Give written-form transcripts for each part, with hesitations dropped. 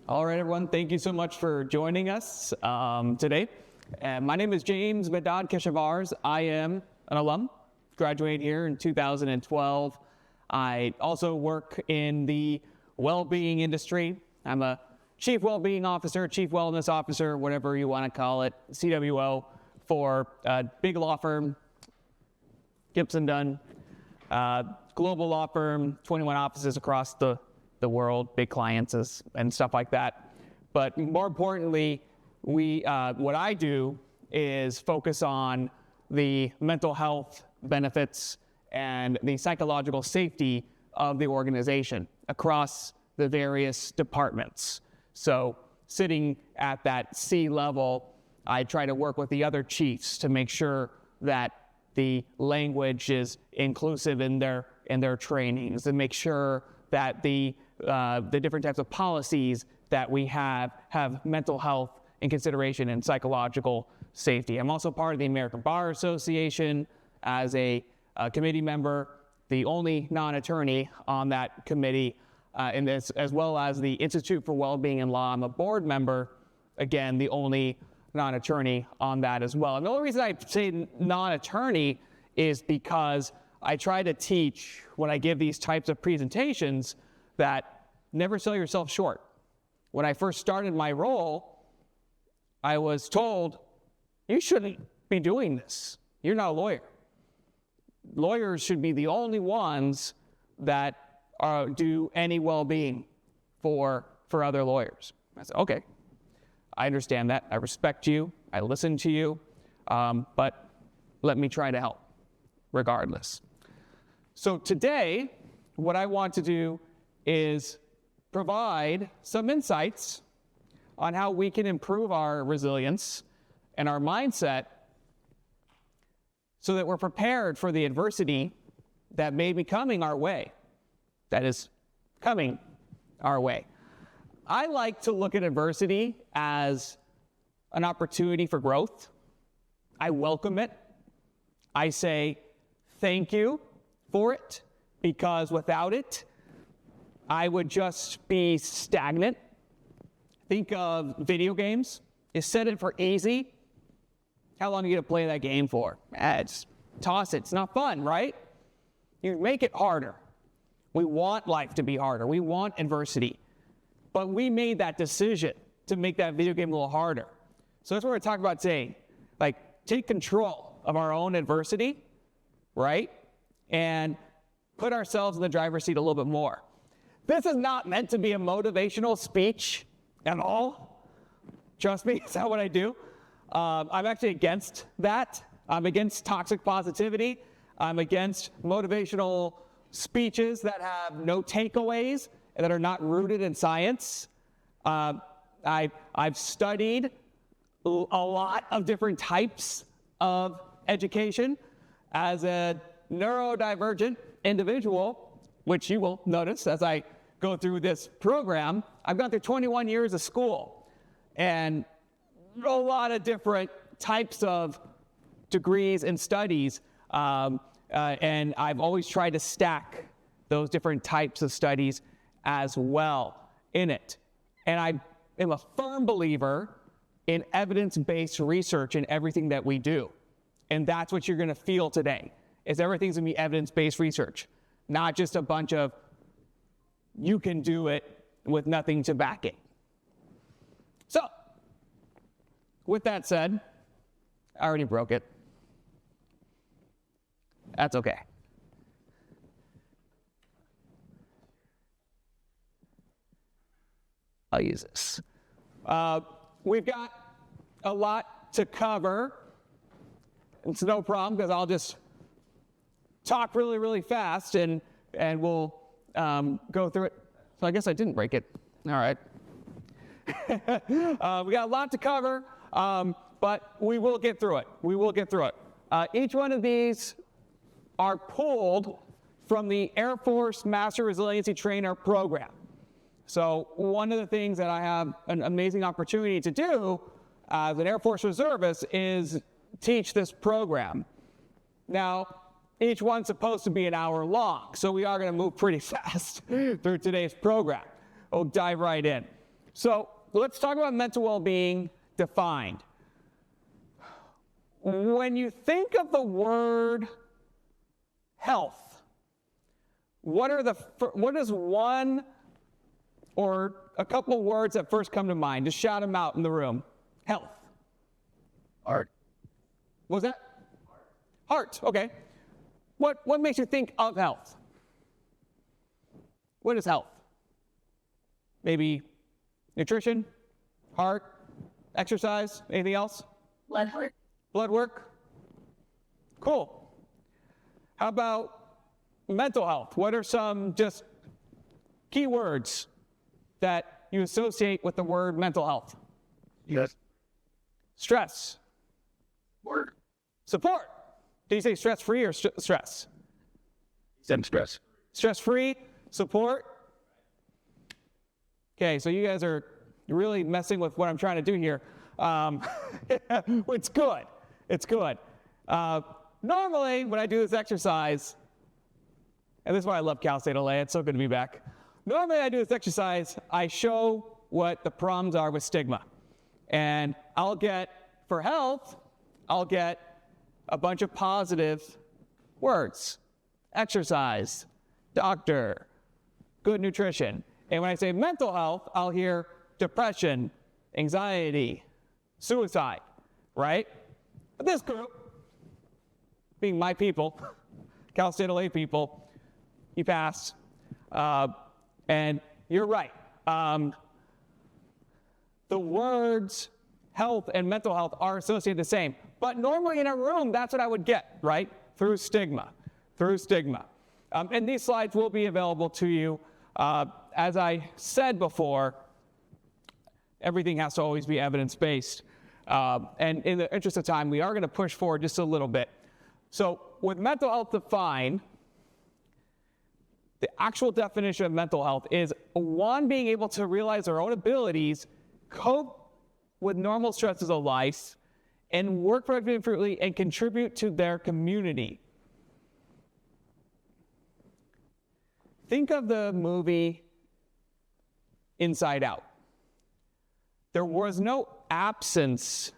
All right, everyone. Thank you so much for joining us today. My name is James Keshavarz. I am an alum, graduated here in 2012. I also work in the well-being industry. I'm a chief well-being officer, chief wellness officer, whatever you want to call it, CWO for a big law firm, Gibson Dunn, global law firm, 21 offices across the world, big clients and stuff like that. But more importantly, what I do is focus on the mental health benefits and the psychological safety of the organization across the various departments. So sitting at that C level, I try to work with the other chiefs to make sure that the language is inclusive in their trainings, and make sure that the different types of policies that we have mental health in consideration and psychological safety. I'm also part of the American Bar Association as a committee member, the only non-attorney on that committee in this, as well as the Institute for Wellbeing and Law. I'm a board member, again, the only non-attorney on that as well. And the only reason I say non-attorney is because I try to teach when I give these types of presentations that never sell yourself short. When I first started my role, I was told, you shouldn't be doing this. You're not a lawyer. Lawyers should be the only ones that do any well-being for other lawyers. I said, okay, I understand that. I respect you. I listen to you. But let me try to help regardless. So today, what I want to do is provide some insights on how we can improve our resilience and our mindset so that we're prepared for the adversity that may be coming our way, that is coming our way. I like to look at adversity as an opportunity for growth. I welcome it. I say thank you for it, because without it, I would just be stagnant. Think of video games. You set it for easy. How long are you going to play that game for? Just toss it. It's not fun, right? You make it harder. We want life to be harder. We want adversity. But we made that decision to make that video game a little harder. So that's what we're talking about today. Like, take control of our own adversity, right? And put ourselves in the driver's seat a little bit more. This is not meant to be a motivational speech at all. Trust me, it's not what I do. I'm actually against that. I'm against toxic positivity. I'm against motivational speeches that have no takeaways and that are not rooted in science. I've studied a lot of different types of education as a neurodivergent individual, which you will notice as I go through this program. I've gone through 21 years of school and a lot of different types of degrees and studies, and I've always tried to stack those different types of studies as well in it. And I am a firm believer in evidence-based research in everything that we do. And that's what you're going to feel today, is everything's going to be evidence-based research, not just a bunch of you can do it with nothing to back it. So, with that said, I already broke it. That's okay. I'll use this. We've got a lot to cover. It's no problem, because I'll just talk really, really fast and we'll go through it. So I guess I didn't break it. All right. We got a lot to cover, but we will get through it. We will get through it. Each one of these are pulled from the Air Force Master Resiliency Trainer program. So one of the things that I have an amazing opportunity to do as an Air Force reservist is teach this program. Now, each one's supposed to be an hour long, so we are going to move pretty fast through today's program. We'll dive right in. So let's talk about mental well-being defined. When you think of the word health, what is one or a couple words that first come to mind? Just shout them out in the room. Health. Heart. What was that? Heart. Okay. What makes you think of health? What is health? Maybe nutrition, heart, exercise, anything else? Blood work. Blood work? Cool. How about mental health? What are some just keywords that you associate with the word mental health? Yes. Stress. Word. Support. Did you say stress-free or stress? Some stress. Stress-free, support. Okay, so you guys are really messing with what I'm trying to do here. It's good. It's good. Normally, when I do this exercise, and this is why I love Cal State LA, it's so good to be back. Normally, I do this exercise, I show what the problems are with stigma. And I'll get, for health, I'll get a bunch of positive words. Exercise, doctor, good nutrition. And when I say mental health, I'll hear depression, anxiety, suicide, right? But this group, being my people, Cal State LA people, you pass. And you're right. The words health and mental health are associated the same. But normally in a room, that's what I would get, right? Through stigma. And these slides will be available to you. As I said before, everything has to always be evidence-based. And in the interest of time, we are going to push forward just a little bit. So with mental health defined, the actual definition of mental health is one, being able to realize their own abilities, cope with normal stresses of life, and work productively and contribute to their community. Think of the movie Inside Out. There was no absence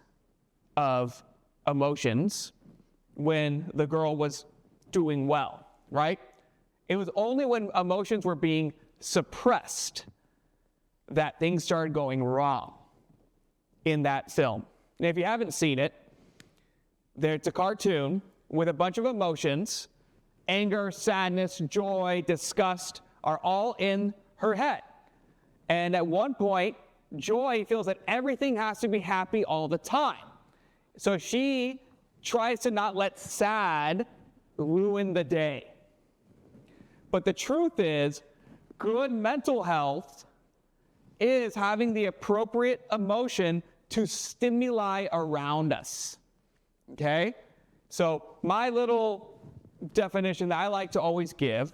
of emotions when the girl was doing well, right? It was only when emotions were being suppressed that things started going wrong in that film. And if you haven't seen it, it's a cartoon with a bunch of emotions. Anger, sadness, joy, disgust are all in her head. And at one point, Joy feels that everything has to be happy all the time. So she tries to not let sad ruin the day. But the truth is, good mental health is having the appropriate emotion to stimuli around us. Okay? So my little definition that I like to always give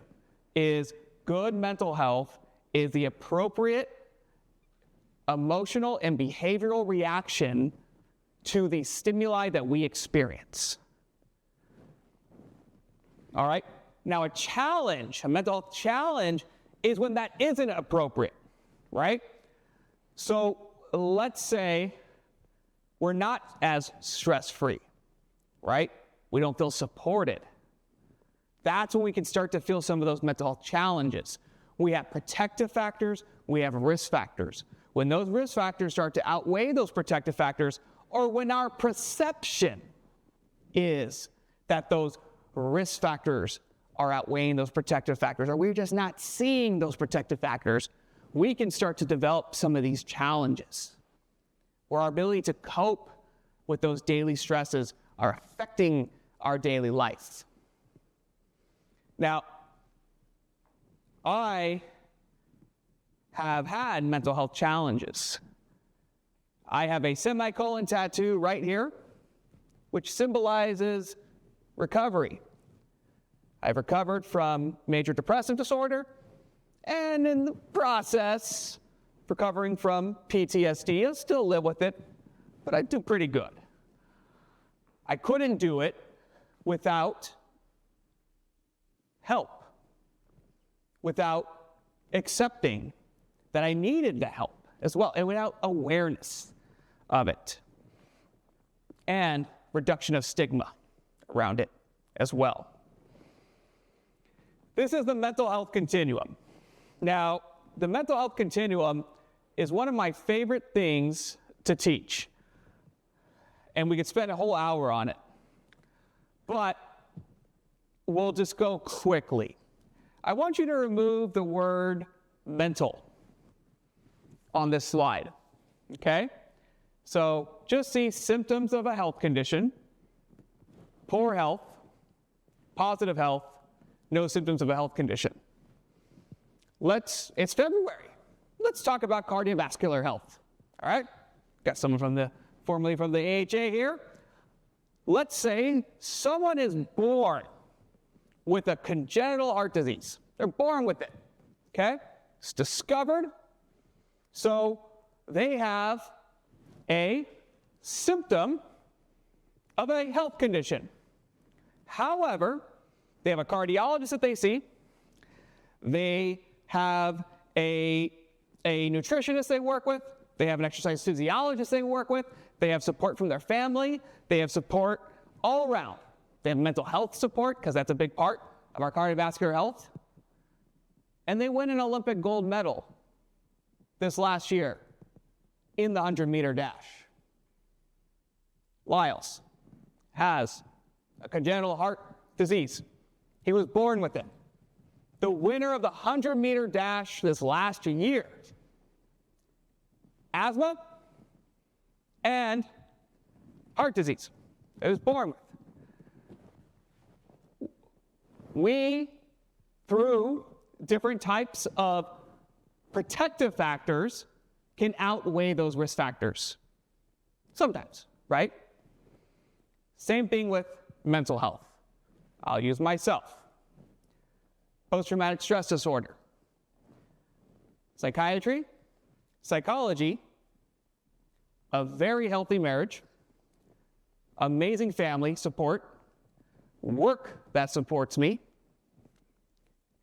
is good mental health is the appropriate emotional and behavioral reaction to the stimuli that we experience. All right? Now a challenge, a mental health challenge, is when that isn't appropriate, right? So let's say we're not as stress-free, right? We don't feel supported. That's when we can start to feel some of those mental health challenges. We have protective factors, we have risk factors. When those risk factors start to outweigh those protective factors, or when our perception is that those risk factors are outweighing those protective factors, or we're just not seeing those protective factors, we can start to develop some of these challenges where our ability to cope with those daily stresses are affecting our daily life. Now, I have had mental health challenges. I have a semicolon tattoo right here, which symbolizes recovery. I've recovered from major depressive disorder, and in the process, recovering from PTSD. I still live with it, but I do pretty good. I couldn't do it without help, without accepting that I needed the help as well, and without awareness of it. And reduction of stigma around it as well. This is the mental health continuum. Now, the mental health continuum is one of my favorite things to teach. And we could spend a whole hour on it. But we'll just go quickly. I want you to remove the word mental on this slide, okay? So just see symptoms of a health condition, poor health, positive health, no symptoms of a health condition. It's February. Let's talk about cardiovascular health, all right? Got someone formerly from the AHA here. Let's say someone is born with a congenital heart disease. They're born with it, okay? It's discovered, so they have a symptom of a health condition. However, they have a cardiologist that they see. They have a nutritionist they work with. They have an exercise physiologist they work with. They have support from their family. They have support all around. They have mental health support, because that's a big part of our cardiovascular health. And they win an Olympic gold medal this last year in the 100-meter dash. Lyles has a congenital heart disease. He was born with it. The winner of the 100-meter dash this last year, asthma and heart disease. It was born with. We, through different types of protective factors, can outweigh those risk factors. Sometimes, right? Same thing with mental health. I'll use myself. Post-traumatic stress disorder. Psychiatry, psychology, a very healthy marriage, amazing family support, work that supports me,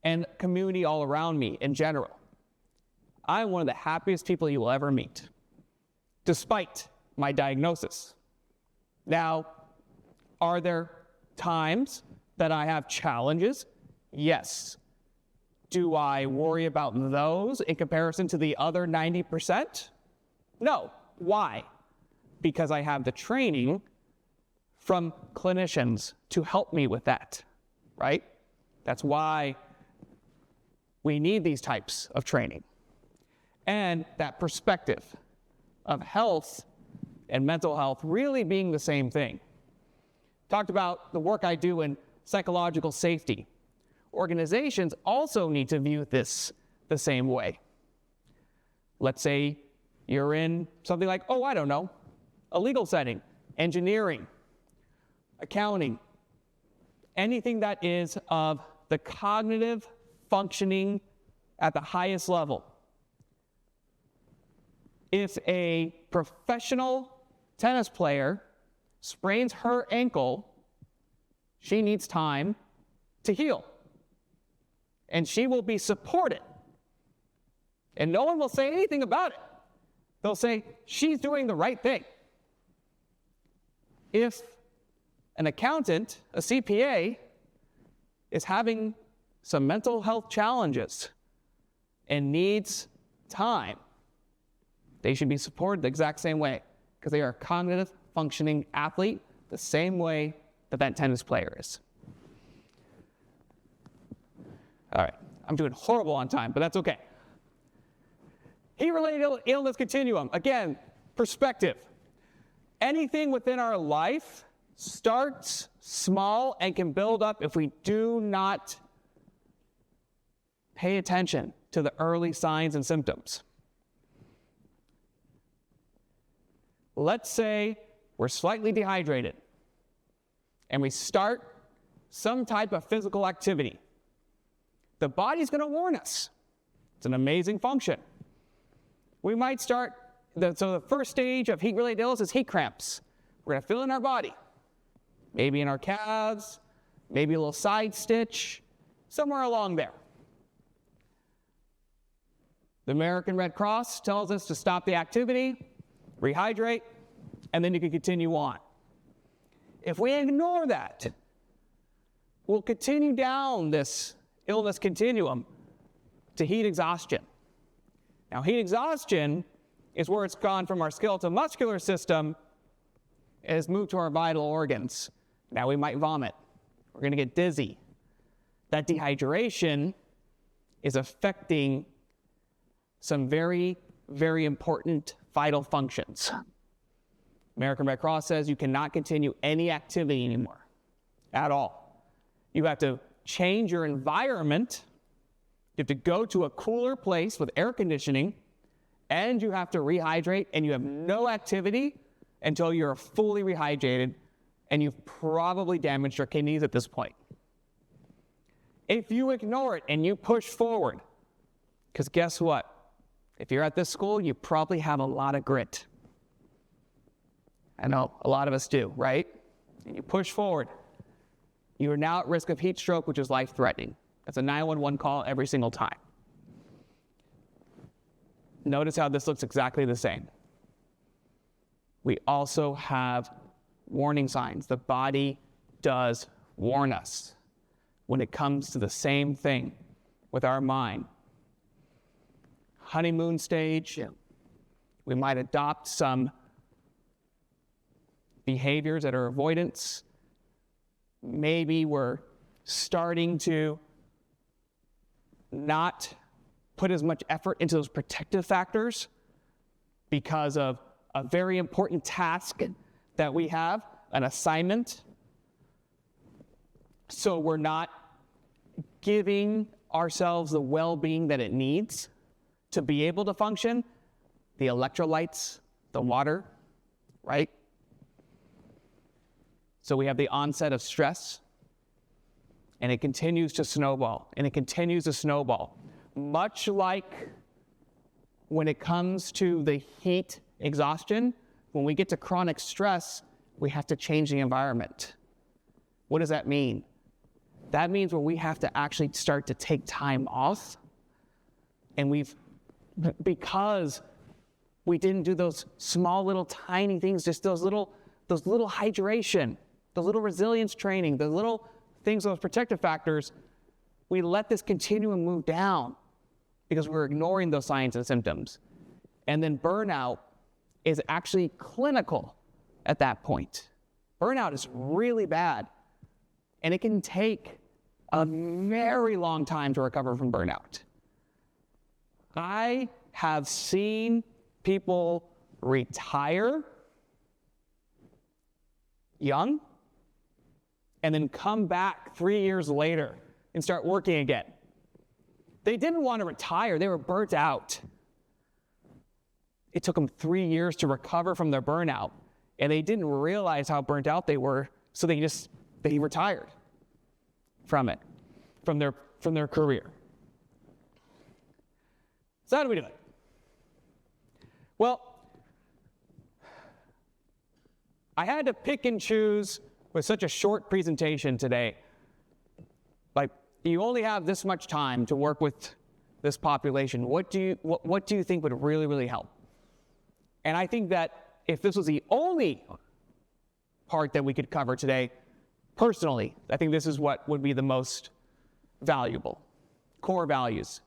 and community all around me in general. I'm one of the happiest people you will ever meet, despite my diagnosis. Now, are there times that I have challenges? Yes. Do I worry about those in comparison to the other 90%? No. Why? Because I have the training from clinicians to help me with that, right? That's why we need these types of training. And that perspective of health and mental health really being the same thing. Talked about the work I do in psychological safety. Organizations also need to view this the same way. Let's say you're in something like, a legal setting, engineering, accounting, anything that is of the cognitive functioning at the highest level. If a professional tennis player sprains her ankle, she needs time to heal. And she will be supported. And no one will say anything about it. They'll say, she's doing the right thing. If an accountant, a CPA, is having some mental health challenges and needs time, they should be supported the exact same way, because they are a cognitive functioning athlete the same way that tennis player is. All right, I'm doing horrible on time, but that's okay. Heat-related illness continuum. Again, perspective. Anything within our life starts small and can build up if we do not pay attention to the early signs and symptoms. Let's say we're slightly dehydrated and we start some type of physical activity. The body's going to warn us. It's an amazing function. We might start, so the first stage of heat-related illness is heat cramps. We're going to feel it in our body, maybe in our calves, maybe a little side stitch, somewhere along there. The American Red Cross tells us to stop the activity, rehydrate, and then you can continue on. If we ignore that, we'll continue down this illness continuum to heat exhaustion. Now, heat exhaustion is where it's gone from our skeletal muscular system and has moved to our vital organs. Now we might vomit. We're going to get dizzy. That dehydration is affecting some very, very important vital functions. American Red Cross says you cannot continue any activity anymore at all. You have to change your environment. You have to go to a cooler place with air conditioning, and you have to rehydrate, and you have no activity until you're fully rehydrated, and you've probably damaged your kidneys at this point. If you ignore it and you push forward, because guess what? If you're at this school, you probably have a lot of grit. I know a lot of us do, right? And you push forward. You are now at risk of heat stroke, which is life-threatening. That's a 911 call every single time. Notice how this looks exactly the same. We also have warning signs. The body does warn us when it comes to the same thing with our mind. Honeymoon stage, we might adopt some behaviors that are avoidance. Maybe we're starting to not put as much effort into those protective factors because of a very important task that we have, an assignment. So we're not giving ourselves the well-being that it needs to be able to function. The electrolytes, the water, right? So we have the onset of stress, and it continues to snowball, and it continues to snowball. Much like when it comes to the heat exhaustion, when we get to chronic stress, we have to change the environment. What does that mean? That means where we have to actually start to take time off, and because we didn't do those small little tiny things, just those little hydration, the little resilience training, the little things, those protective factors, we let this continuum move down because we're ignoring those signs and symptoms. And then burnout is actually clinical at that point. Burnout is really bad, and it can take a very long time to recover from burnout. I have seen people retire young and then come back 3 years later and start working again. They didn't want to retire. They were burnt out. It took them 3 years to recover from their burnout, and they didn't realize how burnt out they were, so they retired from it, from their career. So how do we do it? Well, I had to pick and choose with such a short presentation today. Like, you only have this much time to work with this population. What do you think would really, really help? And I think that if this was the only part that we could cover today, personally, I think this is what would be the most valuable. Core values.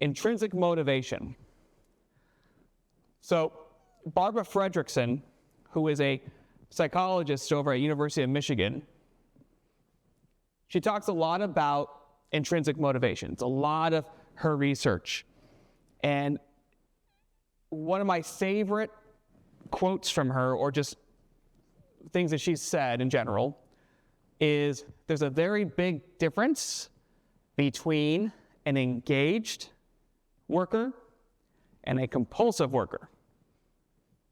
Intrinsic motivation. So Barbara Fredrickson, who is a psychologist over at University of Michigan, she talks a lot about intrinsic motivation. It's a lot of her research. And one of my favorite quotes from her, or just things that she's said in general, is there's a very big difference between an engaged worker and a compulsive worker.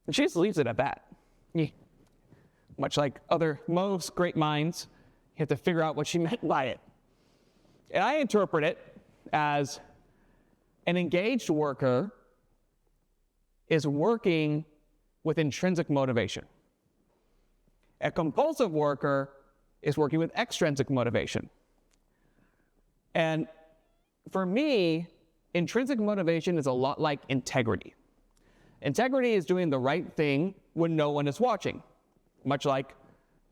And she just leaves it at that. Much like most great minds, you have to figure out what she meant by it. And I interpret it as an engaged worker is working with intrinsic motivation. A compulsive worker is working with extrinsic motivation. And for me, intrinsic motivation is a lot like integrity. Integrity is doing the right thing when no one is watching, much like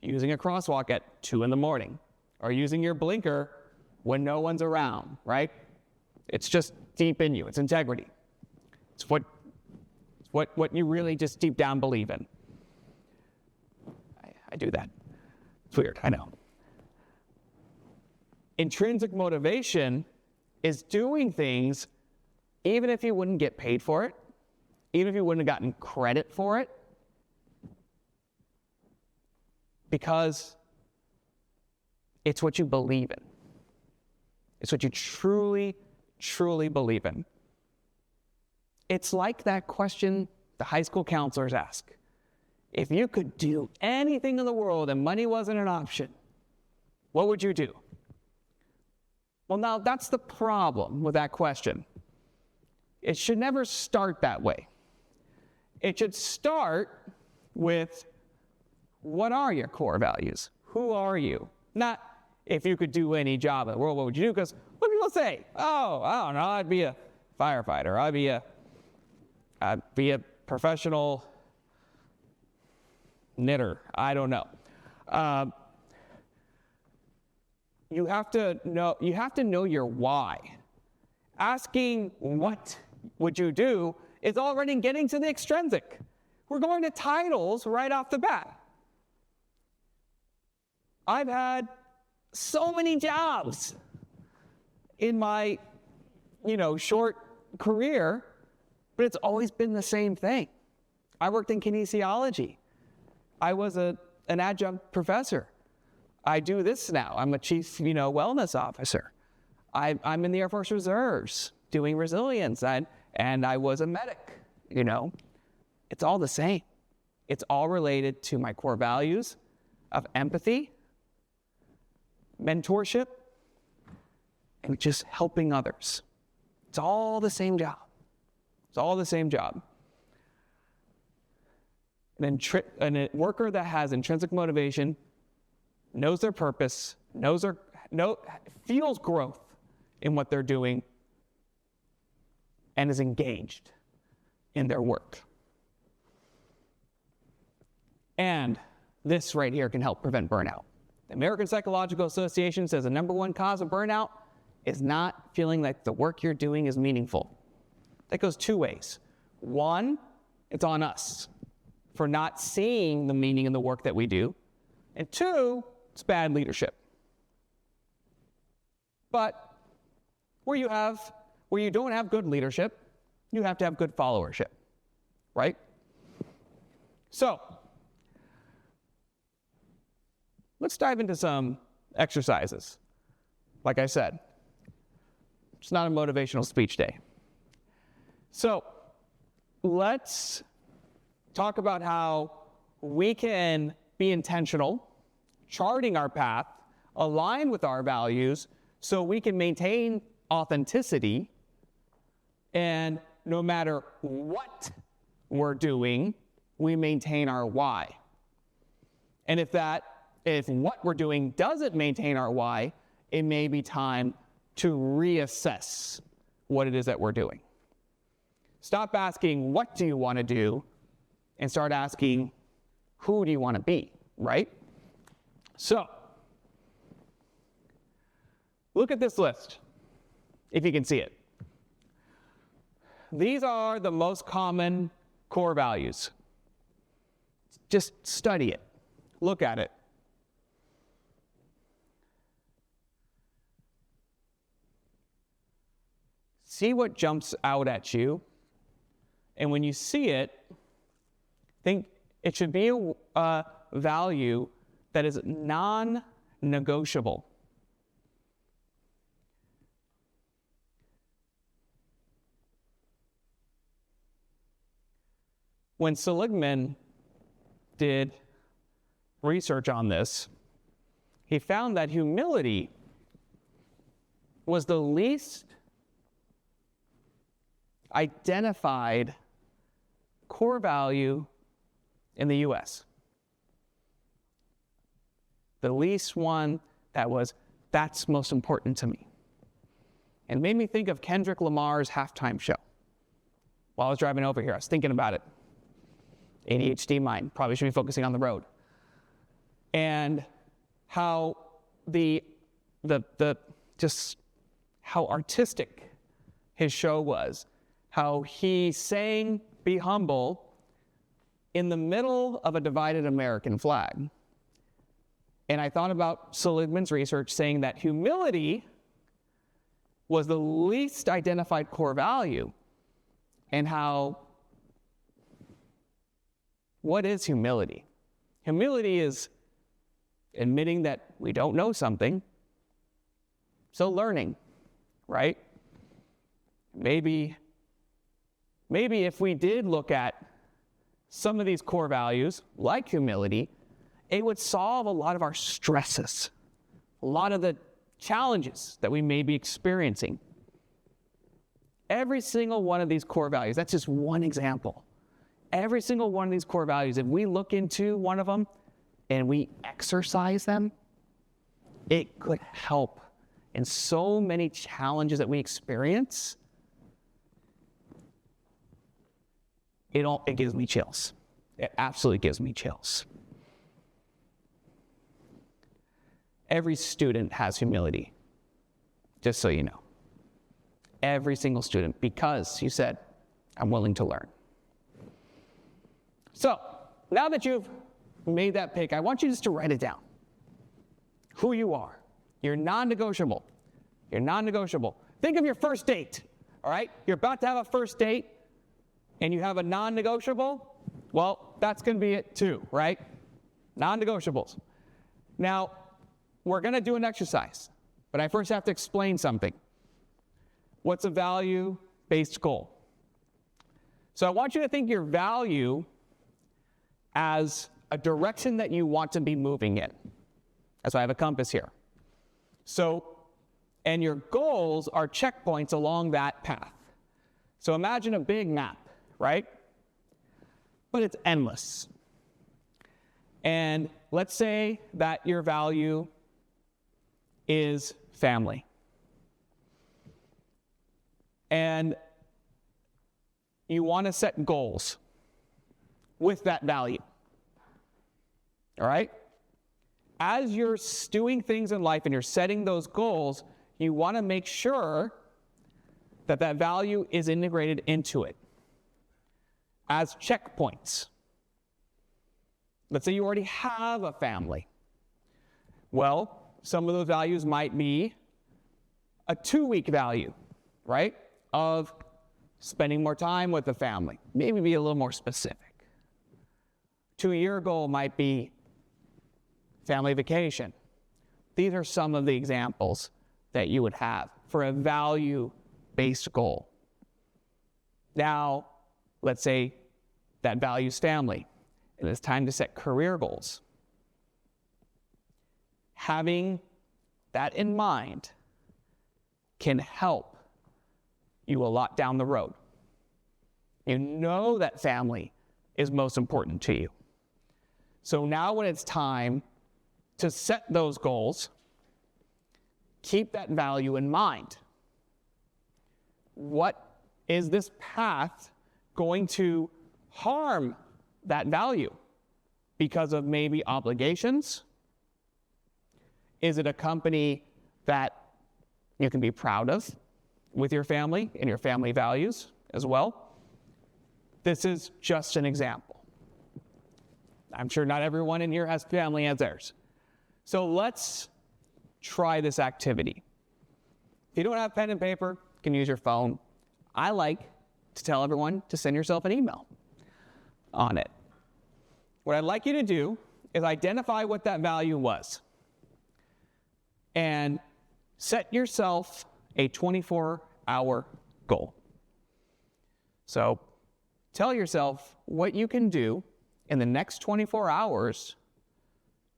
using a crosswalk at 2 a.m. or using your blinker when no one's around, right? It's just deep in you. It's integrity. It's what you really just deep down believe in. I do that. It's weird, I know. Intrinsic motivation is doing things even if you wouldn't get paid for it, even if you wouldn't have gotten credit for it, because it's what you believe in. It's what you truly, truly believe in. It's like that question the high school counselors ask. If you could do anything in the world and money wasn't an option, what would you do? Well, now that's the problem with that question. It should never start that way. It should start with, what are your core values? Who are you? Not, if you could do any job in the world, what would you do? Because what do people say? Oh, I don't know, I'd be a firefighter. I'd be a professional knitter. I don't know. You have to know your why. Asking what would you do is already getting to the extrinsic. We're going to titles right off the bat. I've had so many jobs in my, short career, but it's always been the same thing. I worked in kinesiology. I was an adjunct professor. I do this now. I'm a chief, wellness officer. I'm in the Air Force Reserves doing resilience, and I was a medic. It's all the same. It's all related to my core values of empathy, mentorship, and just helping others. It's all the same job. It's all the same job. A worker that has intrinsic motivation knows their purpose, feels growth in what they're doing, and is engaged in their work. And this right here can help prevent burnout. The American Psychological Association says the number one cause of burnout is not feeling like the work you're doing is meaningful. That goes two ways. One, it's on us for not seeing the meaning in the work that we do. And two, it's bad leadership. But where you don't have good leadership, you have to have good followership, right? So, let's dive into some exercises. Like I said, it's not a motivational speech day. So, let's talk about how we can be intentional, charting our path, align with our values, so we can maintain authenticity, and no matter what we're doing, we maintain our why. And if what we're doing doesn't maintain our why, it may be time to reassess what it is that we're doing. Stop asking, what do you want to do? And start asking, who do you want to be, right? So, look at this list, if you can see it. These are the most common core values. Just study it. Look at it. See what jumps out at you. And when you see it, think it should be a value that is non-negotiable. When Seligman did research on this, he found that humility was the least identified core value in the US. The least one that's most important to me. and it made me think of Kendrick Lamar's halftime show. While I was driving over here, I was thinking about it. ADHD mind, probably should be focusing on the road. And how just how artistic his show was. How he sang "Be Humble" in the middle of a divided American flag. And I thought about Seligman's research saying that humility was the least identified core value, and how, what is humility? Humility is admitting that we don't know something, so learning, right? Maybe if we did look at some of these core values, like humility, it would solve a lot of our stresses, a lot of the challenges that we may be experiencing. Every single one of these core values, that's just one example. Every single one of these core values, if we look into one of them and we exercise them, it could help in so many challenges that we experience. It gives me chills. It absolutely gives me chills. Every student has humility, just so you know. Every single student, because you said, I'm willing to learn. So, now that you've made that pick, I want you just to write it down. Who you are. You're non-negotiable. You're non-negotiable. Think of your first date, all right? You're about to have a first date, and you have a non-negotiable. Well, that's going to be it too, right? Non-negotiables. Now, we're going to do an exercise, but I first have to explain something. What's a value-based goal? So I want you to think your value as a direction that you want to be moving in. That's why I have a compass here. So, and your goals are checkpoints along that path. So imagine a big map, right? But it's endless. And let's say that your value is family. And you want to set goals with that value. All right? As you're doing things in life and you're setting those goals, you want to make sure that that value is integrated into it as checkpoints. Let's say you already have a family. Well, some of those values might be a 2-week value, right? Of spending more time with the family. Maybe be a little more specific. 2-year goal might be family vacation. These are some of the examples that you would have for a value-based goal. Now, let's say that value's family, and it's time to set career goals. Having that in mind can help you a lot down the road. You know that family is most important to you. So now when it's time to set those goals, keep that value in mind. What is this path going to harm that value because of maybe obligations? Is it a company that you can be proud of with your family and your family values as well? This is just an example. I'm sure not everyone in here has family as theirs. So let's try this activity. If you don't have pen and paper, you can use your phone. I like to tell everyone to send yourself an email on it. What I'd like you to do is identify what that value was and set yourself a 24-hour goal. So tell yourself what you can do in the next 24 hours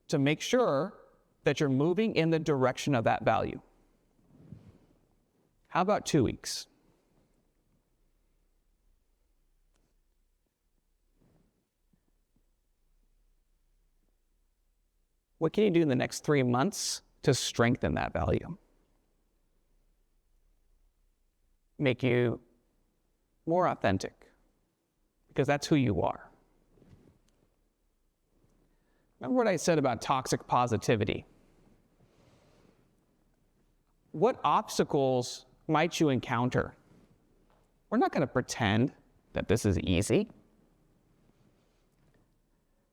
to make sure that you're moving in the direction of that value. How about 2 weeks? What can you do in the next 3 months to strengthen that value? make you more authentic, because that's who you are. Remember what I said about toxic positivity? What obstacles might you encounter? We're not going to pretend that this is easy.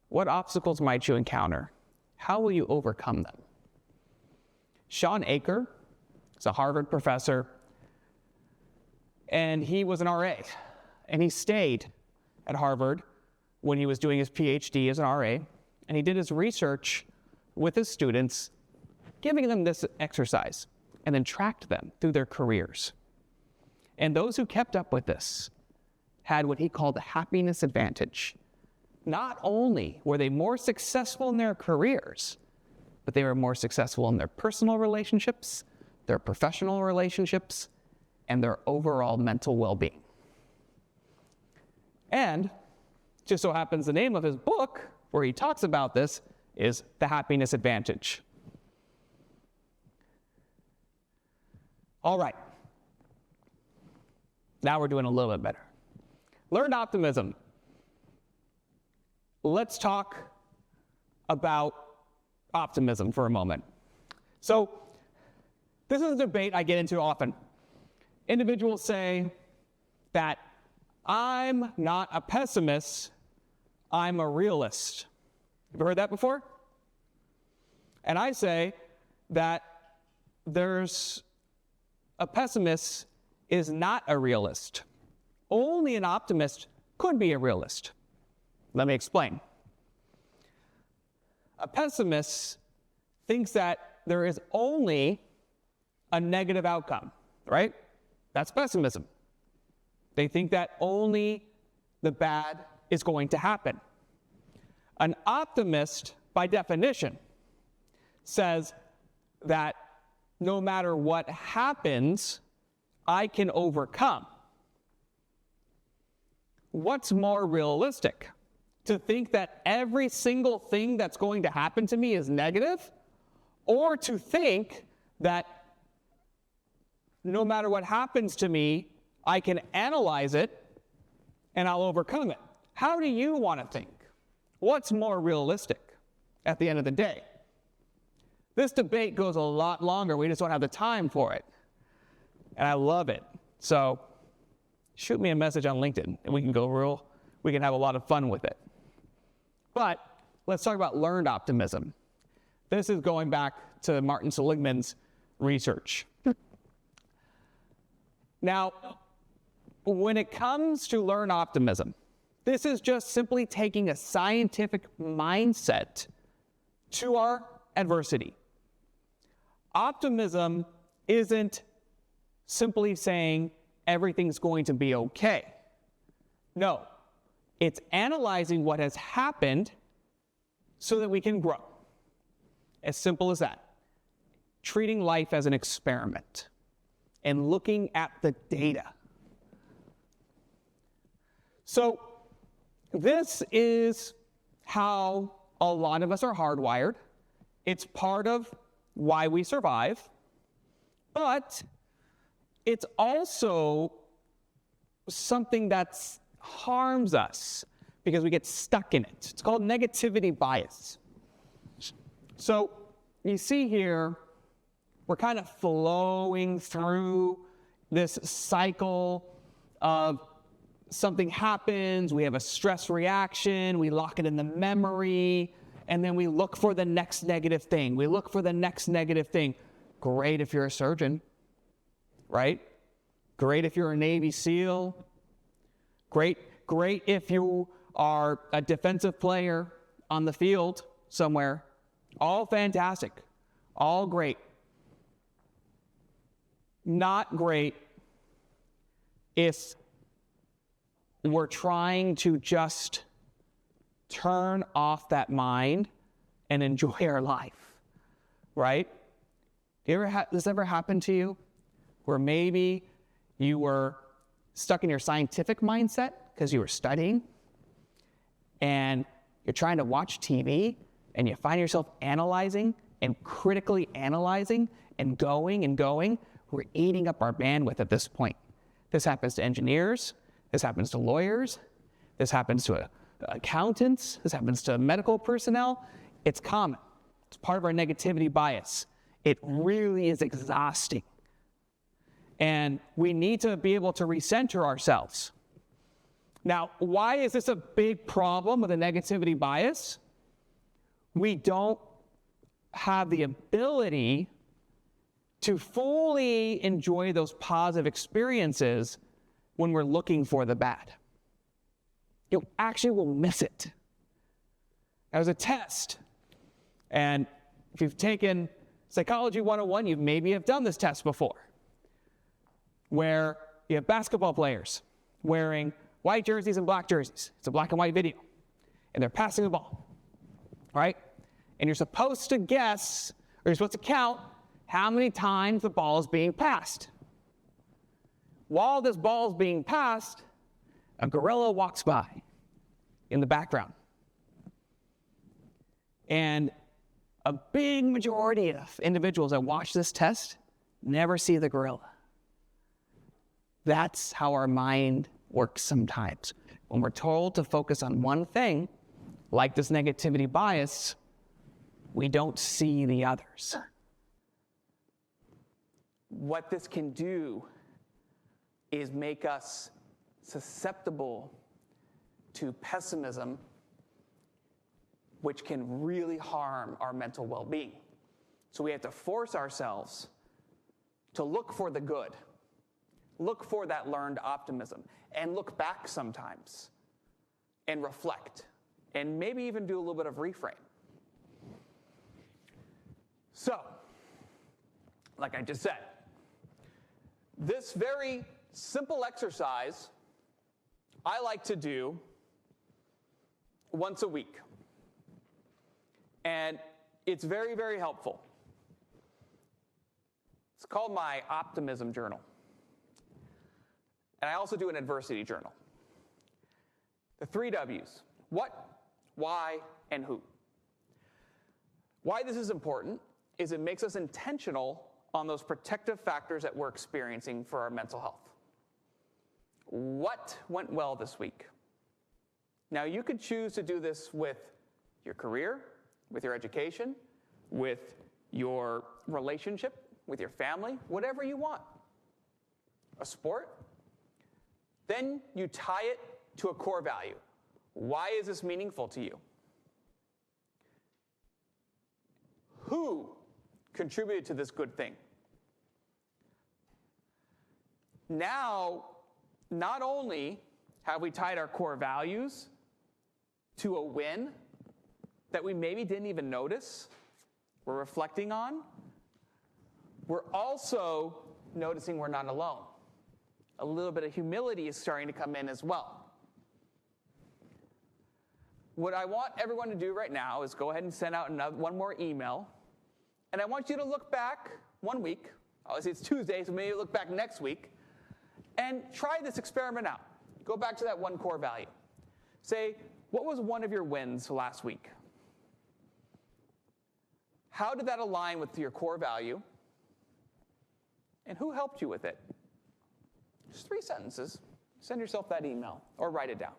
What obstacles might you encounter? How will you overcome them? Sean Aker is a Harvard professor, and he was an RA, and he stayed at Harvard when he was doing his PhD as an RA, and he did his research with his students, giving them this exercise, and then tracked them through their careers. And those who kept up with this had what he called the happiness advantage. Not only were they more successful in their careers, but they were more successful in their personal relationships, their professional relationships, and their overall mental well-being. And just so happens the name of his book, where he talks about this, is The Happiness Advantage. All right. Now we're doing a little bit better. Learned optimism. Let's talk about optimism for a moment. So this is a debate I get into often. Individuals say that I'm not a pessimist, I'm a realist. Have you heard that before? And I say that a pessimist is not a realist. Only an optimist could be a realist. Let me explain. A pessimist thinks that there is only a negative outcome, right? That's pessimism. They think that only the bad is going to happen. An optimist, by definition, says that no matter what happens, I can overcome. What's more realistic? To think that every single thing that's going to happen to me is negative, or to think that no matter what happens to me, I can analyze it and I'll overcome it? How do you want to think? What's more realistic at the end of the day? This debate goes a lot longer. We just don't have the time for it. And I love it. So shoot me a message on LinkedIn and we can have a lot of fun with it. But let's talk about learned optimism. This is going back to Martin Seligman's research. Now, when it comes to learned optimism, this is just simply taking a scientific mindset to our adversity. Optimism isn't simply saying everything's going to be okay. No, it's analyzing what has happened so that we can grow. As simple as that. Treating life as an experiment and looking at the data. So this is how a lot of us are hardwired. It's part of why we survive, but it's also something that harms us because we get stuck in it. It's called negativity bias. So you see here, we're kind of flowing through this cycle of something happens, we have a stress reaction, we lock it in the memory, and then we look for the next negative thing. We look for the next negative thing. Great if you're a surgeon, right? Great if you're a Navy SEAL. Great if you are a defensive player on the field somewhere. All fantastic. All great. Not great if we're trying to just turn off that mind and enjoy our life, right? Does this ever happen to you? Where maybe you were stuck in your scientific mindset because you were studying and you're trying to watch TV and you find yourself analyzing and critically analyzing and going. We're eating up our bandwidth at this point. This happens to engineers. This happens to lawyers. This happens to accountants. This happens to medical personnel. It's common. It's part of our negativity bias. It really is exhausting. And we need to be able to recenter ourselves. Now, why is this a big problem with a negativity bias? We don't have the ability to fully enjoy those positive experiences when we're looking for the bad. You actually will miss it. There's a test, and if you've taken Psychology 101, you maybe have done this test before, where you have basketball players wearing white jerseys and black jerseys. It's a black and white video, and they're passing the ball, right? And you're supposed to guess, or you're supposed to count how many times the ball is being passed. While this ball is being passed, a gorilla walks by in the background. And a big majority of individuals that watch this test never see the gorilla. That's how our mind works sometimes. When we're told to focus on one thing, like this negativity bias, we don't see the others. What this can do is make us susceptible to pessimism, which can really harm our mental well-being. So we have to force ourselves to look for the good, look for that learned optimism, and look back sometimes and reflect, and maybe even do a little bit of reframe. So, like I just said, this very simple exercise I like to do once a week. And it's very, very helpful. It's called my optimism journal. And I also do an adversity journal. The 3 W's: what, why, and who. Why this is important is it makes us intentional on those protective factors that we're experiencing for our mental health. What went well this week? Now, you could choose to do this with your career, with your education, with your relationship, with your family, whatever you want. A sport. Then you tie it to a core value. Why is this meaningful to you? Who contributed to this good thing? Now, not only have we tied our core values to a win that we maybe didn't even notice, we're reflecting on, we're also noticing we're not alone. A little bit of humility is starting to come in as well. What I want everyone to do right now is go ahead and send out one more email, and I want you to look back 1 week. Obviously, it's Tuesday, so maybe look back next week, and try this experiment out. Go back to that one core value. Say, what was one of your wins last week? How did that align with your core value? And who helped you with it? Just 3 sentences. Send yourself that email or write it down.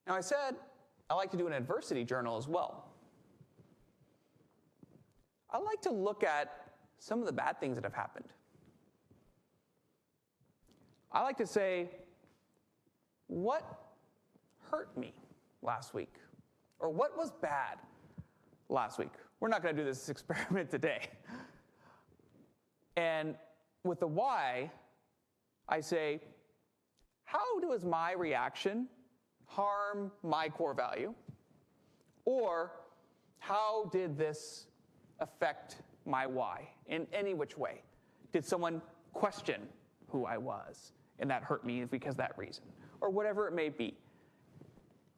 Now, I said I like to do an adversity journal as well. I like to look at some of the bad things that have happened. I like to say, what hurt me last week? Or what was bad last week? We're not going to do this experiment today. And with the why, I say, how does my reaction harm my core value? Or how did this affect my why in any which way? Did someone question who I was and that hurt me because of that reason? Or whatever it may be.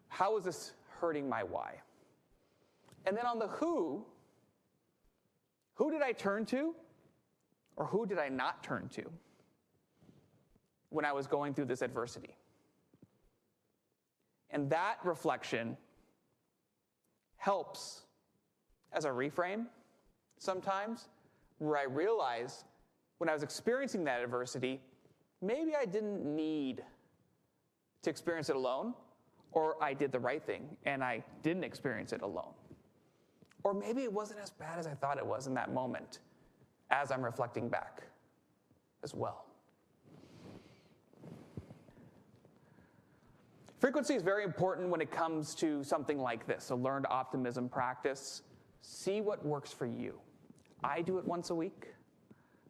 How is this hurting my why? And then on the who did I turn to? Or who did I not turn to when I was going through this adversity? And that reflection helps as a reframe sometimes, where I realize when I was experiencing that adversity, maybe I didn't need to experience it alone, or I did the right thing and I didn't experience it alone. Or maybe it wasn't as bad as I thought it was in that moment as I'm reflecting back as well. Frequency is very important when it comes to something like this, a learned optimism practice. See what works for you. I do it once a week.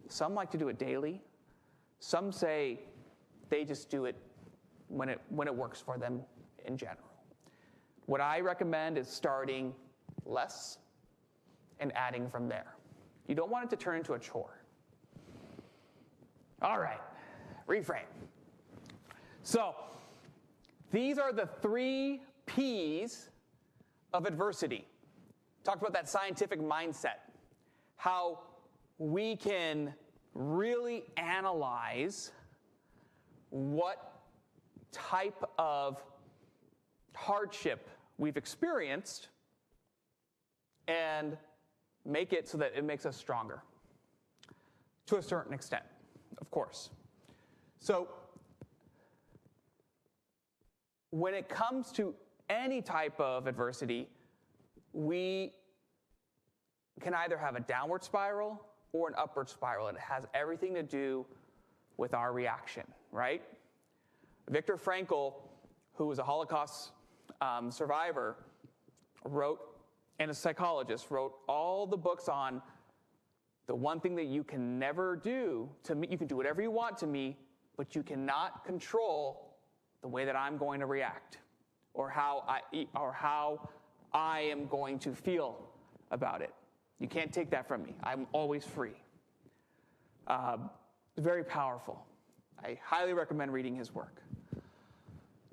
Some like to do it daily. Some say they just do it when it works for them in general. What I recommend is starting less and adding from there. You don't want it to turn into a chore. All right, reframe. So these are the 3 P's of adversity. Talked about that scientific mindset, how we can really analyze what type of hardship we've experienced and make it so that it makes us stronger to a certain extent, of course. So when it comes to any type of adversity, we can either have a downward spiral or an upward spiral. It has everything to do with our reaction, right? Viktor Frankl, who was a Holocaust survivor, and a psychologist, wrote all the books on the one thing that you can never do to me. You can do whatever you want to me, but you cannot control the way that I'm going to react or how I am going to feel about it. You can't take that from me. I'm always free. Very powerful. I highly recommend reading his work.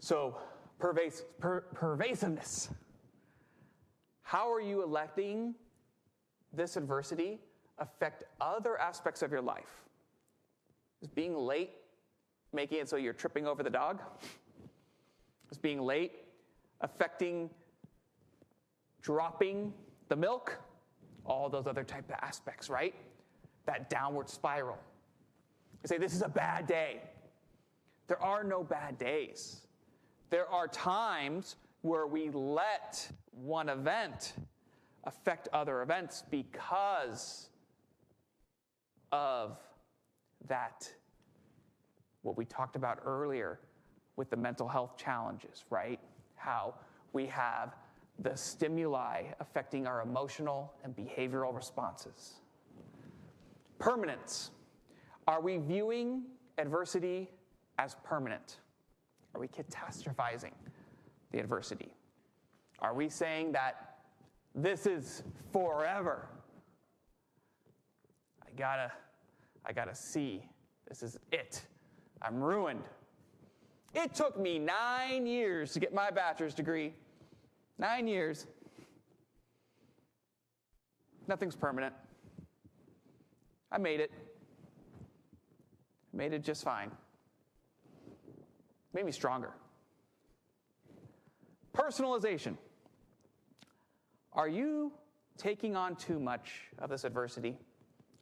So, pervasiveness. How are you letting this adversity affect other aspects of your life? Is being late making it so you're tripping over the dog? Is being late affecting dropping the milk? All those other type of aspects, right? That downward spiral. You say, this is a bad day. There are no bad days. There are times where we let one event affect other events because of that, what we talked about earlier with the mental health challenges, right? How we have the stimuli affecting our emotional and behavioral responses. Permanence. Are we viewing adversity as permanent? Are we catastrophizing the adversity? Are we saying that this is forever? I gotta see. This is it. I'm ruined. It took me 9 years to get my bachelor's degree. 9 years. Nothing's permanent. I made it. Made it just fine. Made me stronger. Personalization. Are you taking on too much of this adversity?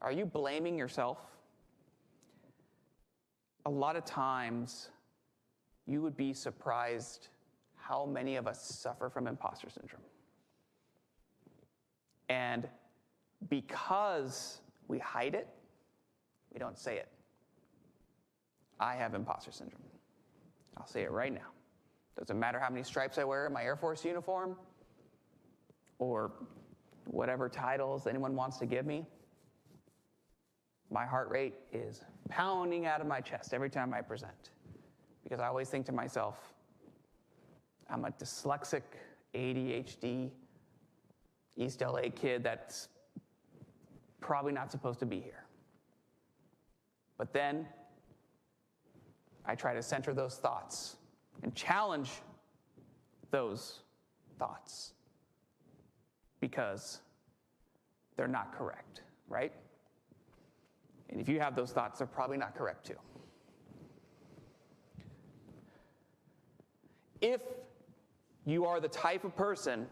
Are you blaming yourself? A lot of times, you would be surprised how many of us suffer from imposter syndrome. And because we hide it, we don't say it. I have imposter syndrome. I'll say it right now. Doesn't matter how many stripes I wear in my Air Force uniform or whatever titles anyone wants to give me. My heart rate is pounding out of my chest every time I present because I always think to myself, I'm a dyslexic, ADHD, East LA kid that's probably not supposed to be here. But then I try to center those thoughts and challenge those thoughts because they're not correct, right? And if you have those thoughts, they're probably not correct too. If you are the type of person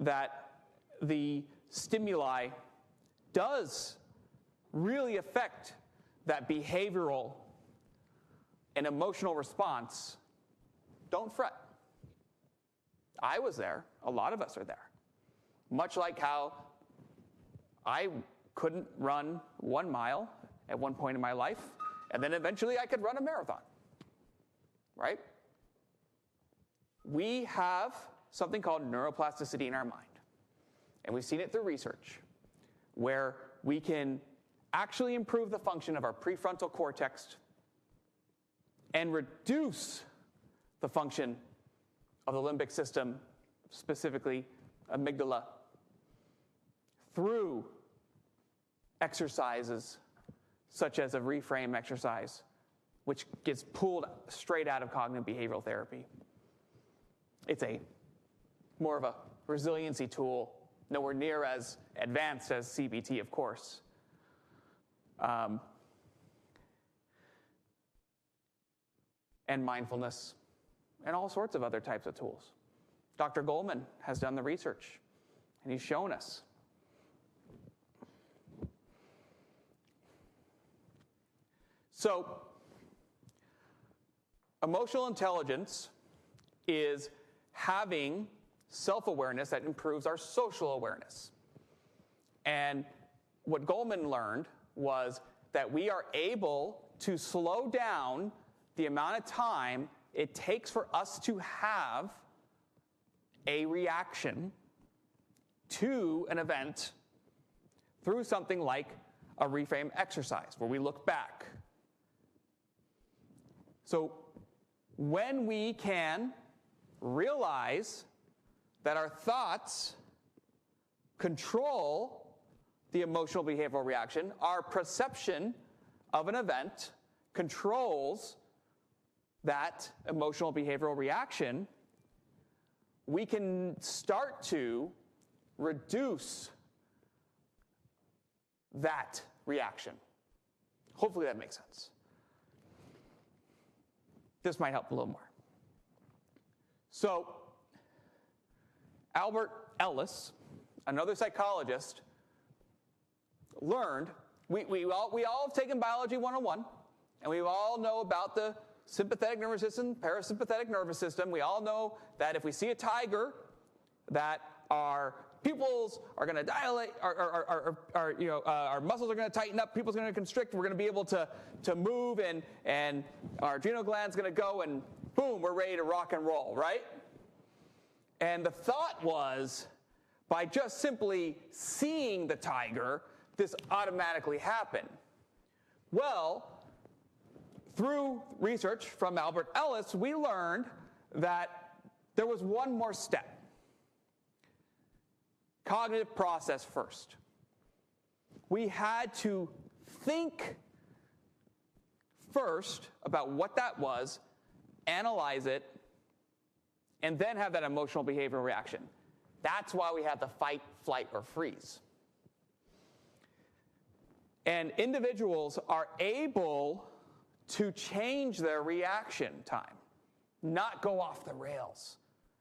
that the stimuli does really affect that behavioral and emotional response, don't fret. I was there. A lot of us are there. Much like how I couldn't run 1 mile at one point in my life, and then eventually I could run a marathon, right? We have something called neuroplasticity in our mind, and we've seen it through research, where we can actually improve the function of our prefrontal cortex and reduce the function of the limbic system, specifically amygdala, through exercises such as a reframe exercise, which gets pulled straight out of cognitive behavioral therapy. It's more of a resiliency tool, nowhere near as advanced as CBT, of course. And mindfulness, and all sorts of other types of tools. Dr. Goleman has done the research, and he's shown us. So, emotional intelligence is having self-awareness that improves our social awareness. And what Goleman learned was that we are able to slow down the amount of time it takes for us to have a reaction to an event through something like a reframe exercise, where we look back. So when we can realize that our thoughts control the emotional behavioral reaction, our perception of an event controls that emotional behavioral reaction, we can start to reduce that reaction. Hopefully that makes sense. This might help a little more. So, Albert Ellis, another psychologist, learned, we all have taken Biology 101, and we all know about the sympathetic nervous system, parasympathetic nervous system. We all know that if we see a tiger, that our pupils are going to dilate, our muscles are going to tighten up, pupils are going to constrict, we're going to be able to move, and our adrenal gland's going to go, and boom, we're ready to rock and roll, right? And the thought was, by just simply seeing the tiger, this automatically happened. Well, through research from Albert Ellis, we learned that there was one more step. Cognitive process first. We had to think first about what that was, analyze it, and then have that emotional behavioral reaction. That's why we have the fight, flight, or freeze. And individuals are able to change their reaction time, not go off the rails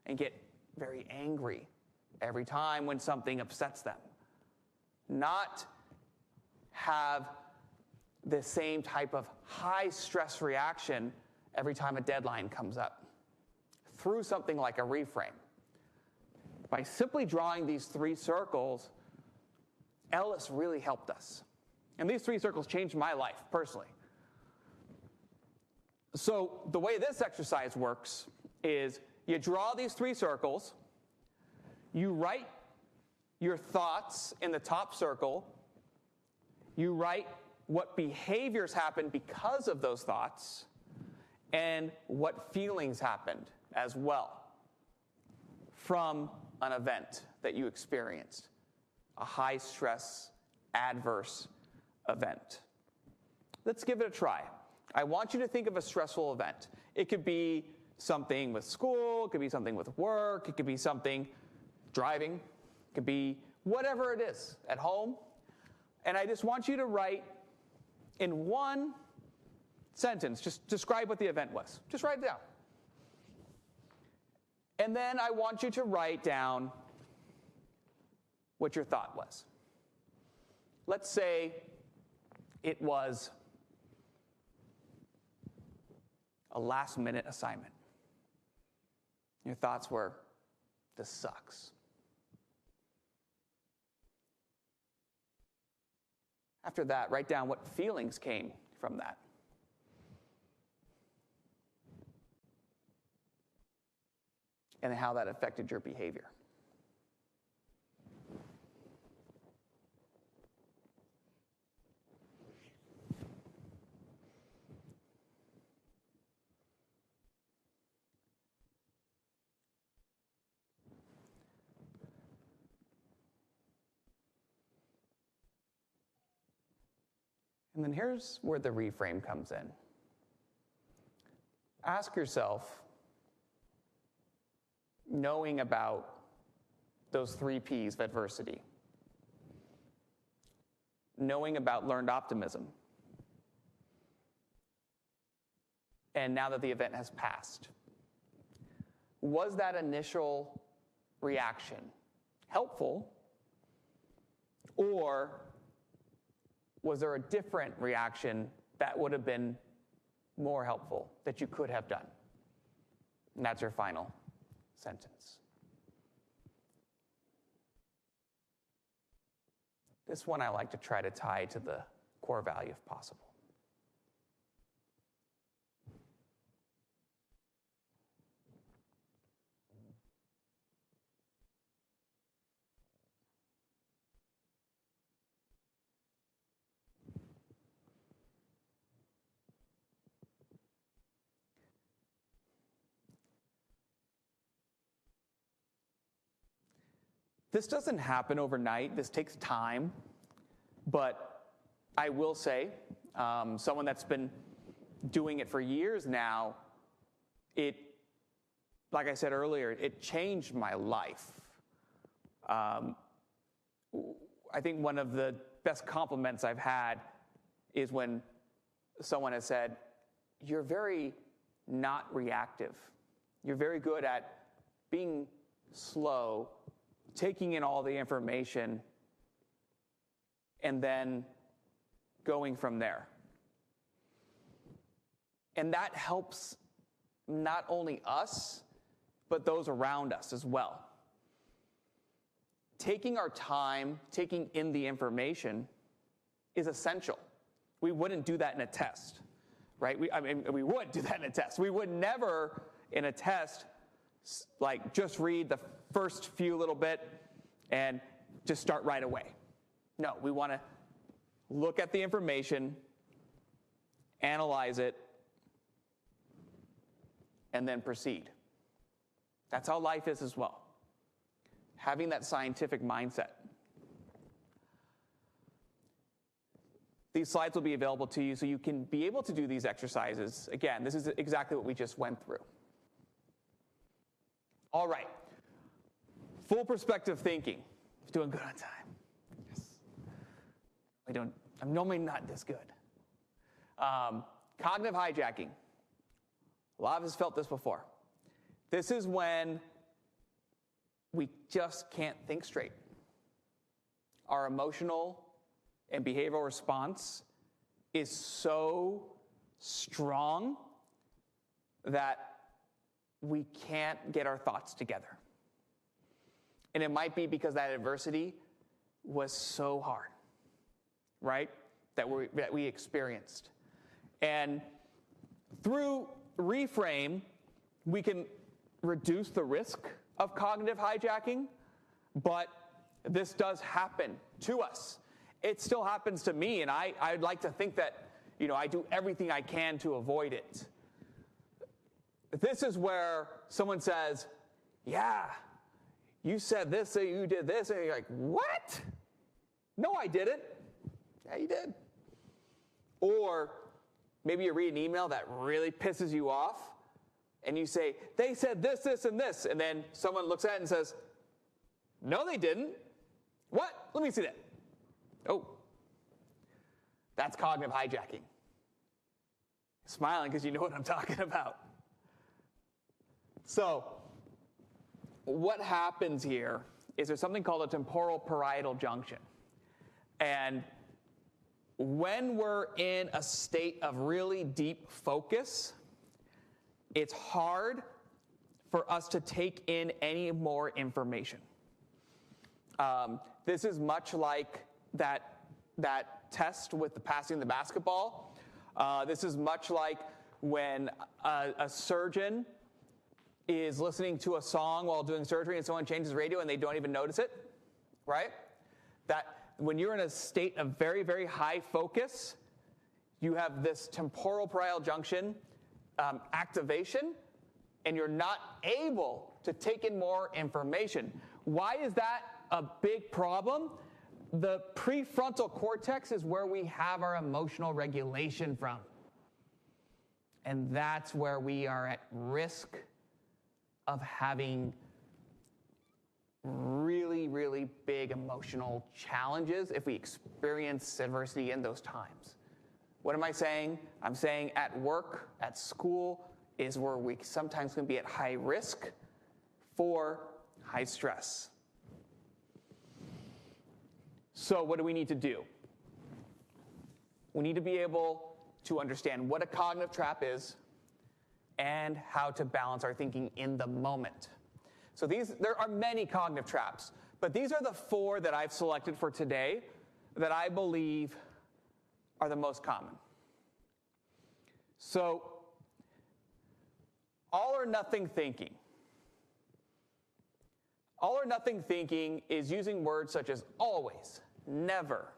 and get very angry every time when something upsets them, not have the same type of high stress reaction every time a deadline comes up, through something like a reframe. By simply drawing these 3 circles, Ellis really helped us. And these 3 circles changed my life personally. So the way this exercise works is you draw these 3 circles, you write your thoughts in the top circle, you write what behaviors happened because of those thoughts, and what feelings happened as well from an event that you experienced, a high stress, adverse event. Let's give it a try. I want you to think of a stressful event. It could be something with school, it could be something with work, it could be something driving, it could be whatever it is at home. And I just want you to write in one sentence, just describe what the event was. Just write it down. And then I want you to write down what your thought was. Let's say it was a last-minute assignment. Your thoughts were, this sucks. After that, write down what feelings came from that. And how that affected your behavior. And then here's where the reframe comes in. Ask yourself, knowing about those 3 P's of adversity, knowing about learned optimism, and now that the event has passed, was that initial reaction helpful, or was there a different reaction that would have been more helpful that you could have done? And that's your final sentence. This one I like to try to tie to the core value if possible. This doesn't happen overnight. This takes time. But I will say, someone that's been doing it for years now, like I said earlier, it changed my life. I think one of the best compliments I've had is when someone has said, "You're very not reactive. You're very good at being slow, taking in all the information, and then going from there." And that helps not only us, but those around us as well. Taking our time, taking in the information is essential. We wouldn't do that in a test, right? We would do that in a test. We would never, in a test, like just read the first few little bit and just start right away. No, we want to look at the information, analyze it, and then proceed. That's how life is as well. Having that scientific mindset. These slides will be available to you so you can be able to do these exercises. Again, this is exactly what we just went through. All right. Full perspective thinking. Doing good on time. Yes. I'm normally not this good. Cognitive hijacking. A lot of us felt this before. This is when we just can't think straight. Our emotional and behavioral response is so strong that we can't get our thoughts together. And it might be because that adversity was so hard, right, that we experienced. And through reframe, we can reduce the risk of cognitive hijacking, but this does happen to us. It still happens to me, and I'd like to think that, I do everything I can to avoid it. This is where someone says, "Yeah, you said this, so you did this," and you're like, "What? No, I didn't." "Yeah, you did." Or maybe you read an email that really pisses you off, and you say, "They said this, this, and this," and then someone looks at it and says, "No, they didn't." "What? Let me see that." "Oh, That's cognitive hijacking. Smiling because you know what I'm talking about. So, what happens here is there's something called a temporal parietal junction. And when we're in a state of really deep focus, it's hard for us to take in any more information. This is much like that test with the passing the basketball. This is much like when a surgeon is listening to a song while doing surgery and someone changes the radio and they don't even notice it, right? That when you're in a state of very, very high focus, you have this temporal parietal junction activation, and you're not able to take in more information. Why is that a big problem? The prefrontal cortex is where we have our emotional regulation from. And that's where we are at risk of having really, really big emotional challenges if we experience adversity in those times. What am I saying? I'm saying at work, at school, is where we sometimes can be at high risk for high stress. So what do we need to do? We need to be able to understand what a cognitive trap is and how to balance our thinking in the moment. So there are many cognitive traps, but these are the 4 that I've selected for today that I believe are the most common. So, all or nothing thinking. All or nothing thinking is using words such as always, never,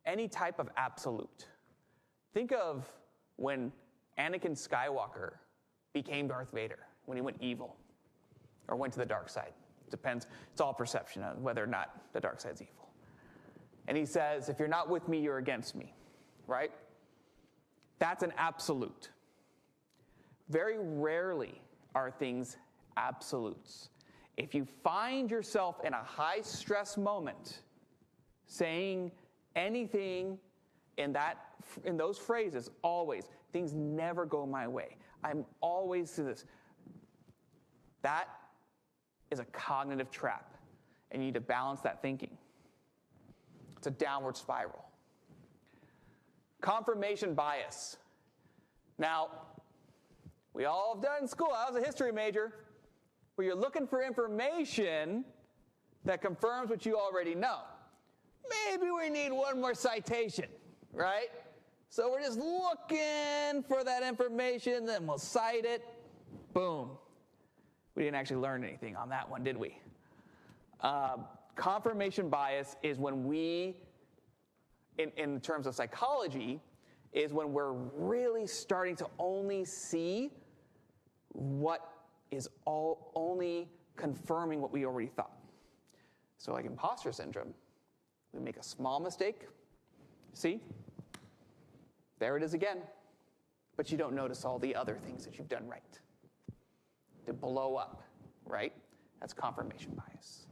any type of absolute. Think of when Anakin Skywalker became Darth Vader, when he went evil or went to the dark side. Depends, it's all perception on whether or not the dark side's evil. And he says, if you're not with me, you're against me, right? That's an absolute. Very rarely are things absolutes. If you find yourself in a high stress moment saying anything in those phrases, always, things never go my way, I'm always to this, that is a cognitive trap, and you need to balance that thinking. It's a downward spiral. Confirmation bias. Now, we all have done it in school. I was a history major, where you're looking for information that confirms what you already know. Maybe we need one more citation, right? So we're just looking for that information, then we'll cite it. Boom. We didn't actually learn anything on that one, did we? Confirmation bias is when we, in terms of psychology, is when we're really starting to only see what is only confirming what we already thought. So like imposter syndrome, we make a small mistake. See? There it is again. But you don't notice all the other things that you've done right. To blow up, right? That's confirmation bias.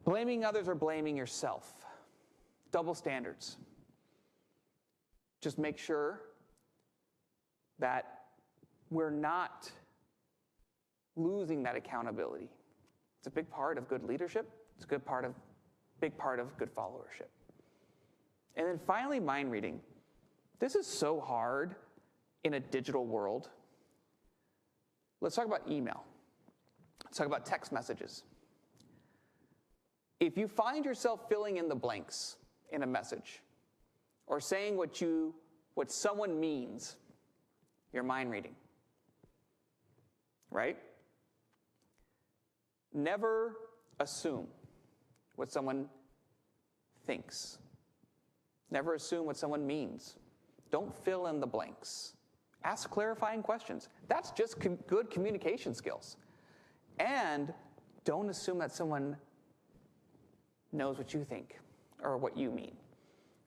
Blaming others or blaming yourself. Double standards. Just make sure that we're not losing that accountability. It's a big part of good leadership. It's a big part of good followership. And then finally, mind reading. This is so hard in a digital world. Let's talk about email. Let's talk about text messages. If you find yourself filling in the blanks in a message or saying what someone means, you're mind reading. Right? Never assume what someone thinks. Never assume what someone means. Don't fill in the blanks. Ask clarifying questions. That's just good communication skills. And don't assume that someone knows what you think or what you mean.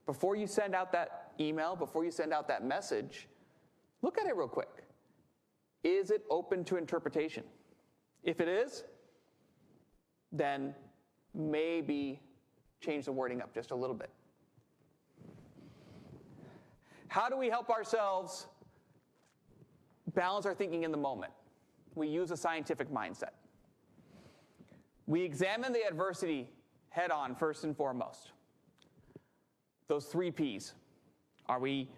Before you send out that email, before you send out that message, look at it real quick. Is it open to interpretation? If it is, then maybe change the wording up just a little bit. How do we help ourselves balance our thinking in the moment? We use a scientific mindset. We examine the adversity head on first and foremost. Those 3 Ps. Are we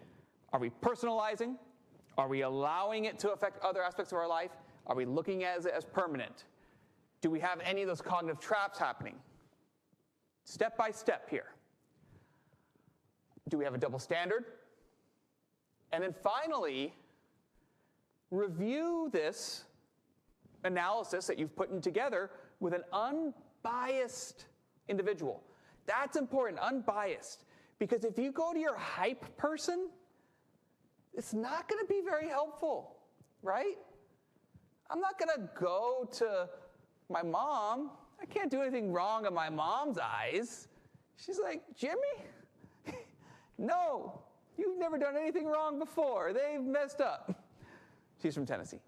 personalizing? Are we allowing it to affect other aspects of our life? Are we looking at it as permanent? Do we have any of those cognitive traps happening? Step by step here. Do we have a double standard? And then finally, review this analysis that you've put together with an unbiased individual. That's important, unbiased. Because if you go to your hype person, it's not going to be very helpful, right? I'm not going to go to my mom. I can't do anything wrong in my mom's eyes. She's like, Jimmy? No, you've never done anything wrong before. They've messed up. She's from Tennessee.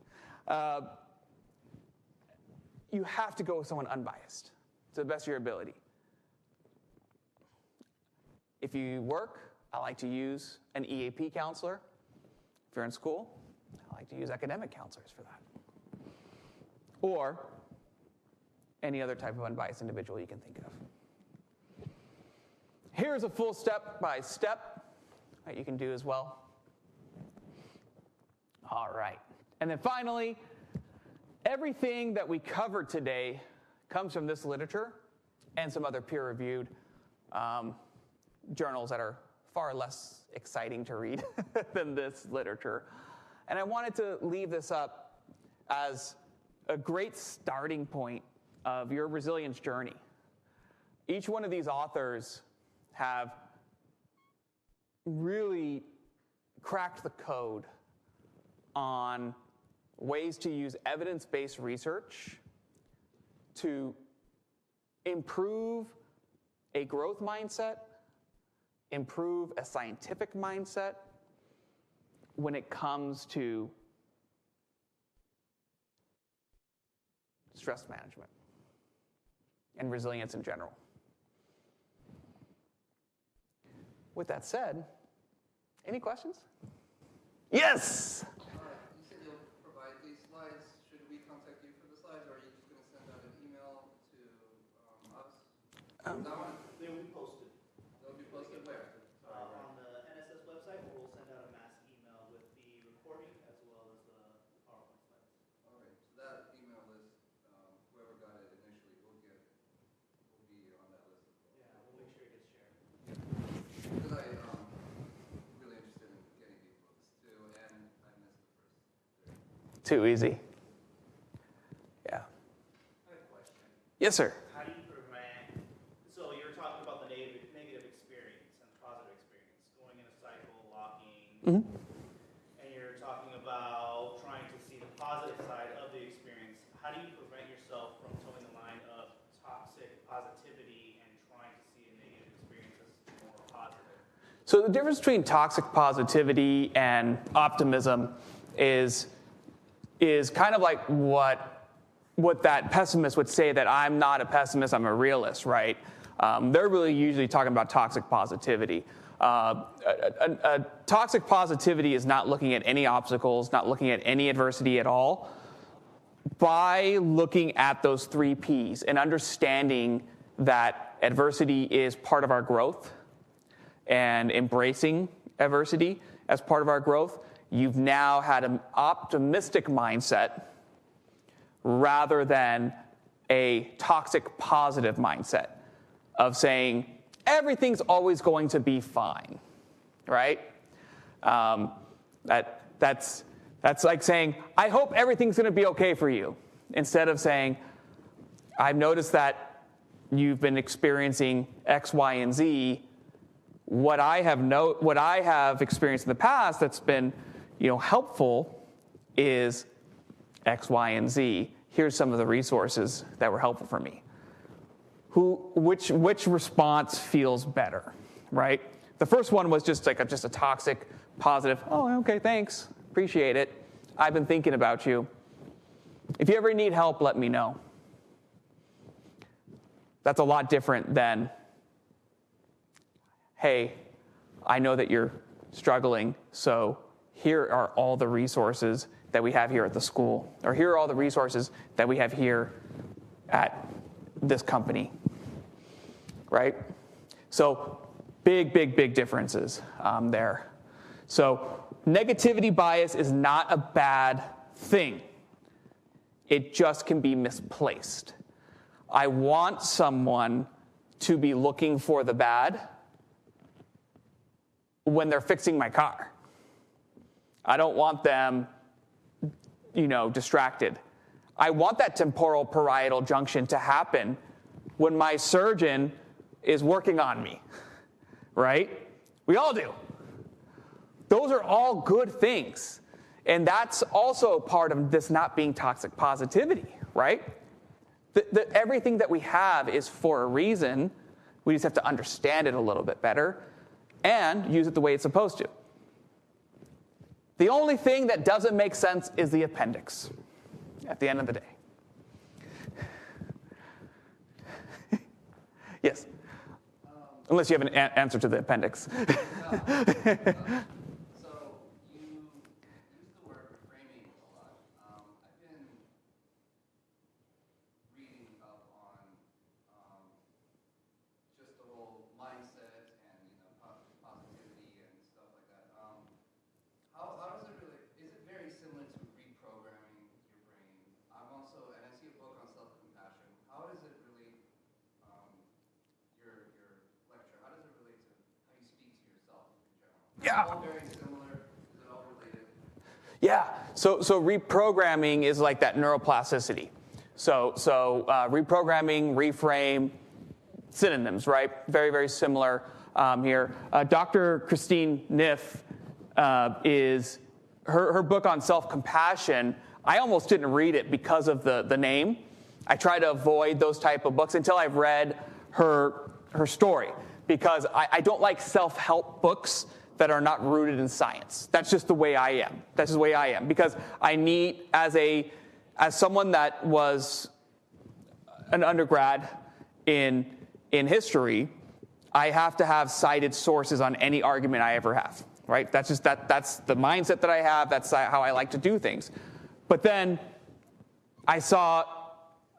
You have to go with someone unbiased to the best of your ability. If you work, I like to use an EAP counselor. If you're in school, I like to use academic counselors for that. Or any other type of unbiased individual you can think of. Here's a full step-by-step that you can do as well. All right. And then finally, everything that we covered today comes from this literature and some other peer-reviewed journals that are far less exciting to read than this literature. And I wanted to leave this up as a great starting point of your resilience journey. Each one of these authors have really cracked the code on ways to use evidence-based research to improve a growth mindset, improve a scientific mindset when it comes to stress management and resilience in general. With that said, any questions? Yes! You said you'll provide these slides. Should we contact you for the slides, or are you just going to send out an email to us? They will be posted. They'll be posted where? On the NSS website, or we'll send out a mass email with the recording as well as the PowerPoint slides. All right. So that email list, whoever got it initially will be on that list as well. Yeah, we'll make sure it gets shared. Because I'm really interested in getting these books too, and I missed the first. Too easy. Yeah. I have a question. Yes, sir. How do you prevent, so you're talking about the negative experience and the positive experience, going in a cycle, locking, and you're talking about trying to see the positive side of the experience. How do you prevent yourself from towing the line of toxic positivity and trying to see a negative experience as more positive? So the difference between toxic positivity and optimism is kind of like what that pessimist would say, that I'm not a pessimist, I'm a realist, right? They're really usually talking about toxic positivity. Toxic positivity is not looking at any obstacles, not looking at any adversity at all. By looking at those 3 Ps and understanding that adversity is part of our growth and embracing adversity as part of our growth, you've now had an optimistic mindset rather than a toxic positive mindset of saying everything's always going to be fine, right? That's like saying, I hope everything's going to be okay for you, instead of saying, I've noticed that you've been experiencing X, Y, and Z. What I have experienced in the past that's been, helpful is X, Y, and Z. Here's some of the resources that were helpful for me. Which response feels better, right? The first one was just a toxic, positive, oh, okay, thanks, appreciate it. I've been thinking about you. If you ever need help, let me know. That's a lot different than hey, I know that you're struggling, so here are all the resources that we have here at the school, or here are all the resources that we have here at this company, right? So big, big, big differences there. So negativity bias is not a bad thing. It just can be misplaced. I want someone to be looking for the bad when they're fixing my car. I don't want them, distracted. I want that temporal parietal junction to happen when my surgeon is working on me, right? We all do. Those are all good things. And that's also part of this not being toxic positivity, right? Everything that we have is for a reason. We just have to understand it a little bit better and use it the way it's supposed to. The only thing that doesn't make sense is the appendix at the end of the day. Yes? Unless you have an answer to the appendix. So you use the word reframing a lot. I've been reading up on just the whole mindset and positivity and stuff like that. How does it really? Is it very similar to reprogramming your brain? I'm also, and I see a book on self-compassion. How does it relate? Your lecture. How does it relate to how you speak to yourself in general? Yeah. Is it all very similar? Is it all related? Yeah. So reprogramming is like that neuroplasticity. So reprogramming, reframe, synonyms, right? Very, very similar here. Dr. Christine Neff is her book on self-compassion. I almost didn't read it because of the name. I try to avoid those type of books until I've read her story, because I don't like self-help books that are not rooted in science. That's just the way I am. That's just the way I am, because I need, as someone that was an undergrad in history, I have to have cited sources on any argument I ever have, right? That's the mindset that I have. That's how I like to do things. But then I saw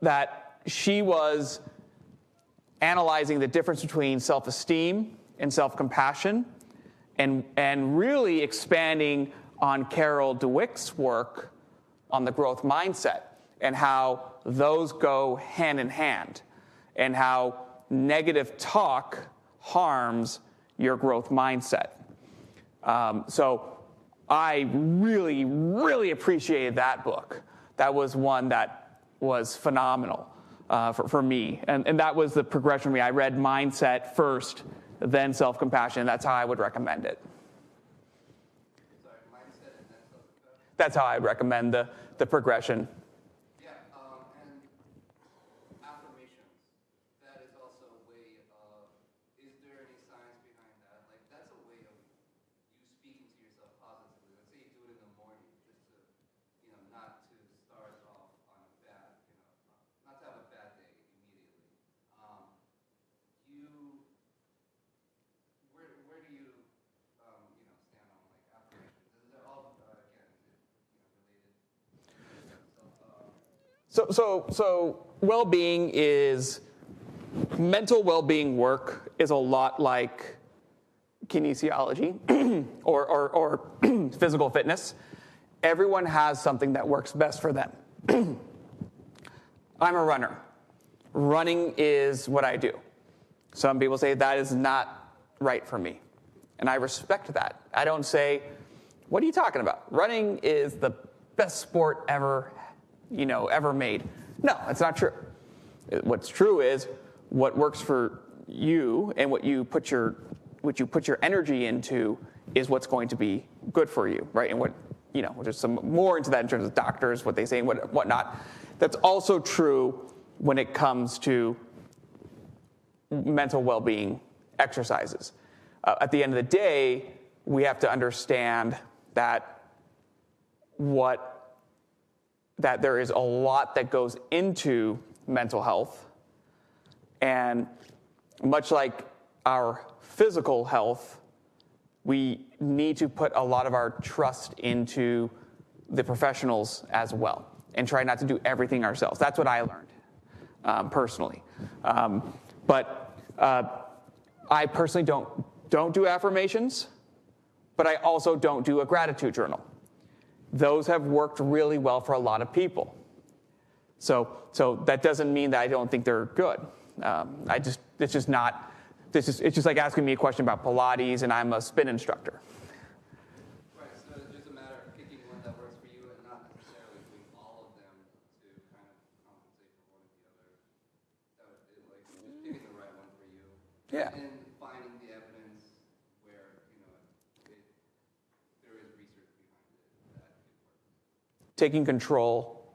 that she was analyzing the difference between self-esteem and self-compassion, and really expanding on Carol Dweck's work on the growth mindset and how those go hand in hand, and how negative talk harms your growth mindset. So I really, really appreciated that book. That was one that was phenomenal for me. And that was the progression for me. I read mindset first, then self-compassion. That's how I would recommend it. Sorry, mindset and then self-compassion? That's how I would recommend the progression. Yeah, and affirmations. That is also a way of, is there any science behind that? Like, that's a way of you speaking to yourself positively. Let's say you do it in the morning, just to, not to start off on a bad, not to have a bad day immediately. Where do you, stand on like affirmations? Is it all, again, related? So well-being is, mental well-being work is a lot like kinesiology or physical fitness. Everyone has something that works best for them. I'm a runner. Running is what I do. Some people say that is not right for me, and I respect that. I don't say, what are you talking about? Running is the best sport ever made. No, that's not true. What's true is what works for you and what you put your energy into is what's going to be good for you, right? And there's some more into that in terms of doctors, what they say and whatnot. That's also true when it comes to mental well-being exercises. At the end of the day, we have to understand that there is a lot that goes into mental health. And much like our physical health, we need to put a lot of our trust into the professionals as well and try not to do everything ourselves. That's what I learned personally. But I personally don't do affirmations, but I also don't do a gratitude journal. Those have worked really well for a lot of people. So that doesn't mean that I don't think they're good. It's just like asking me a question about Pilates and I'm a spin instructor. Right, so it's just a matter of picking one that works for you and not necessarily doing all of them to kind of compensate for one or the other. Just picking the right one for you. Yeah. And finding the evidence where, there is research behind it that it works. Taking control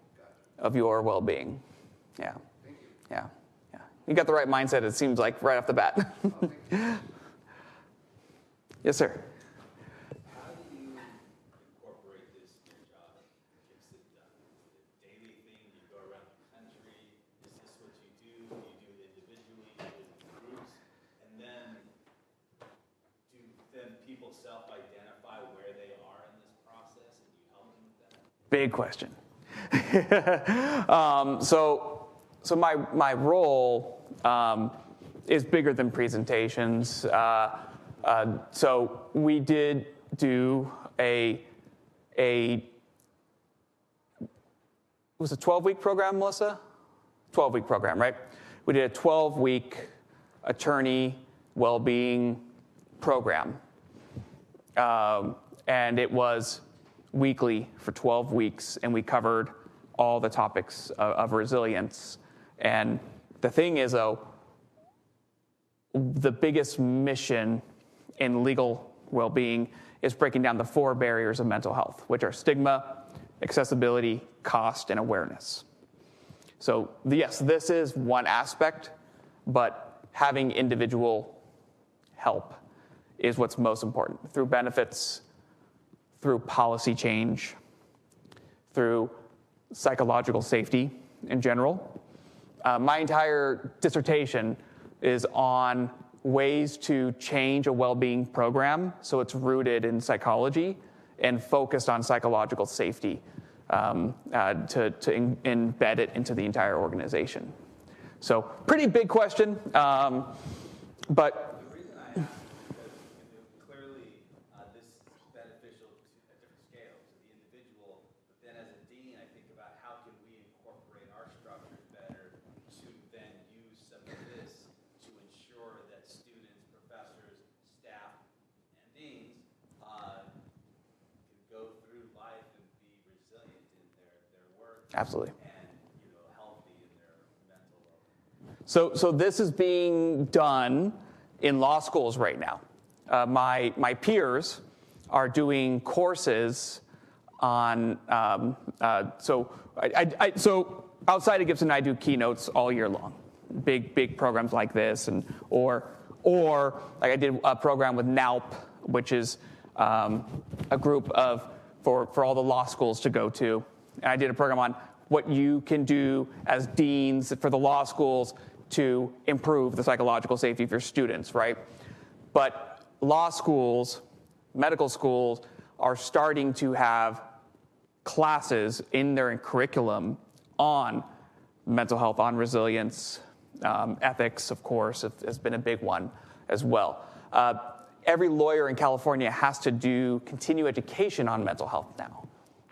of your well-being. Yeah. Thank you. Yeah. You got the right mindset, it seems like, right off the bat. Oh, thank you. Yes, sir. How do you incorporate this in your job? Gets it done? Is it a daily thing? Do you go around the country? Is this what you do? Do you do it individually? Do you do it in groups? And then do people self-identify where they are in this process and you help them with that? Big question. So my role is bigger than presentations. So we did do it was a 12-week program, Melissa? 12-week program, right? We did a 12-week attorney well-being program. And it was weekly for 12 weeks, and we covered all the topics of resilience. And the thing is, though, the biggest mission in legal well-being is breaking down the 4 barriers of mental health, which are stigma, accessibility, cost, and awareness. So yes, this is one aspect, but having individual help is what's most important, through benefits, through policy change, through psychological safety in general. My entire dissertation is on ways to change a well-being program so it's rooted in psychology and focused on psychological safety to embed it into the entire organization. So pretty big question, but The reason I ask is because clearly this is beneficial at different scales to the individual, but then as a dean, I think about how can we incorporate our structures better to then use some of this to ensure that students, professors, staff, and deans can go through life and be resilient in their work. absolutely. And healthy in their mental well-being. So this is being done in law schools right now. My peers are doing courses on. So outside of Gibson, I do keynotes all year long, big programs like this, and or like I did a program with NALP, which is a group for all the law schools to go to, and I did a program on what you can do as deans for the law schools to improve the psychological safety of your students, right? But law schools, medical schools are starting to have classes in their curriculum on mental health, on resilience, ethics, of course, has been a big one as well. Every lawyer in California has to do continuing education on mental health now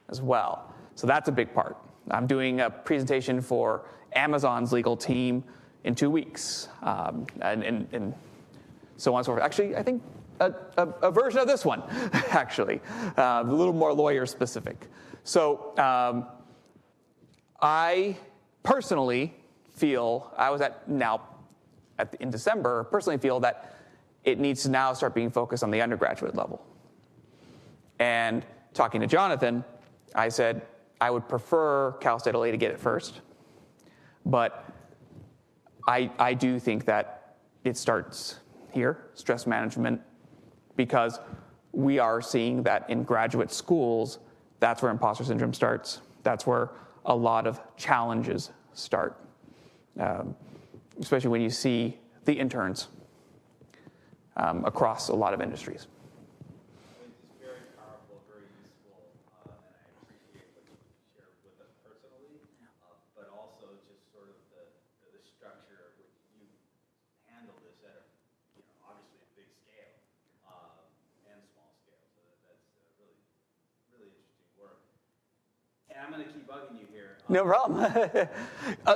as well. So that's a big part. I'm doing a presentation for Amazon's legal team in 2 weeks, and so on and so forth. Actually, I think a version of this one, actually, a little more lawyer specific. So I personally feel, I was at NALP in December, personally feel that it needs to now start being focused on the undergraduate level. And talking to Jonathan, I said I would prefer Cal State LA to get it first, but I do think that it starts here, stress management, because we are seeing that in graduate schools, that's where imposter syndrome starts. That's where a lot of challenges start, especially when you see the interns. across a lot of industries. It's very powerful, very useful, and I appreciate what you share with us personally, but also just sort of the structure of which you handle this at a, obviously a big scale and small scale. So that's really, really interesting work. And I'm going to keep bugging you here. No problem.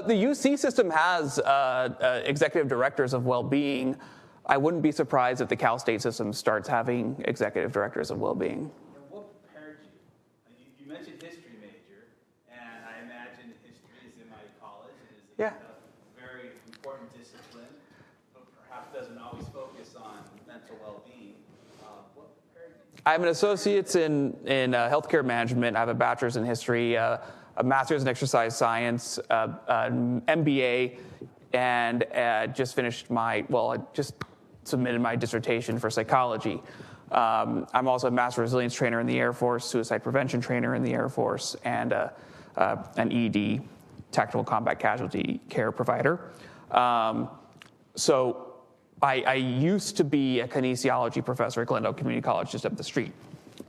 The UC system has executive directors of well-being. I wouldn't be surprised if the Cal State system starts having executive directors of well-being. And what prepared you? You mentioned history major, and I imagine history is in my college. It is a very important discipline, but perhaps doesn't always focus on mental well-being. What prepared you? I have an associate's in healthcare management. I have a bachelor's in history, a master's in exercise science, an MBA, and just finished I just submitted my dissertation for psychology. I'm also a master resilience trainer in the Air Force, suicide prevention trainer in the Air Force, and an ED, tactical combat casualty care provider. So I used to be a kinesiology professor at Glendale Community College just up the street,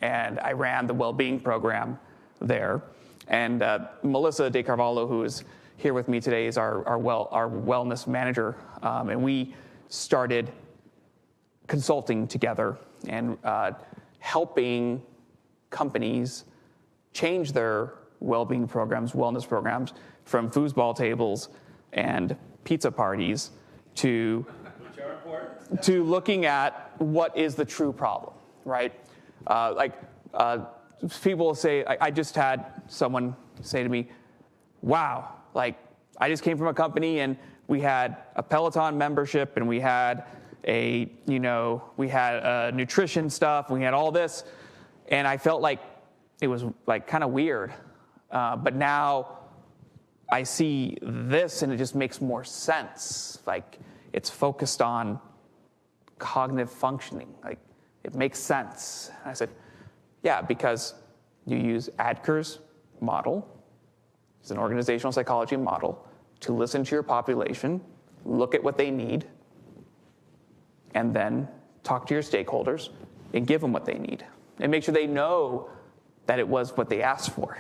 and I ran the well-being program there. And Melissa De Carvalho, who is here with me today, is our wellness manager, and we started consulting together and helping companies change their well-being programs, wellness programs, from foosball tables and pizza parties to looking at what is the true problem, right? People say, I just had someone say to me, wow, I just came from a company and we had a Peloton membership and we had nutrition stuff, and we had all this, and I felt like it was kind of weird. But now I see this and it just makes more sense. It's focused on cognitive functioning. It makes sense. And I said, yeah, because you use Adker's model. It's an organizational psychology model to listen to your population, look at what they need, and then talk to your stakeholders and give them what they need and make sure they know that it was what they asked for.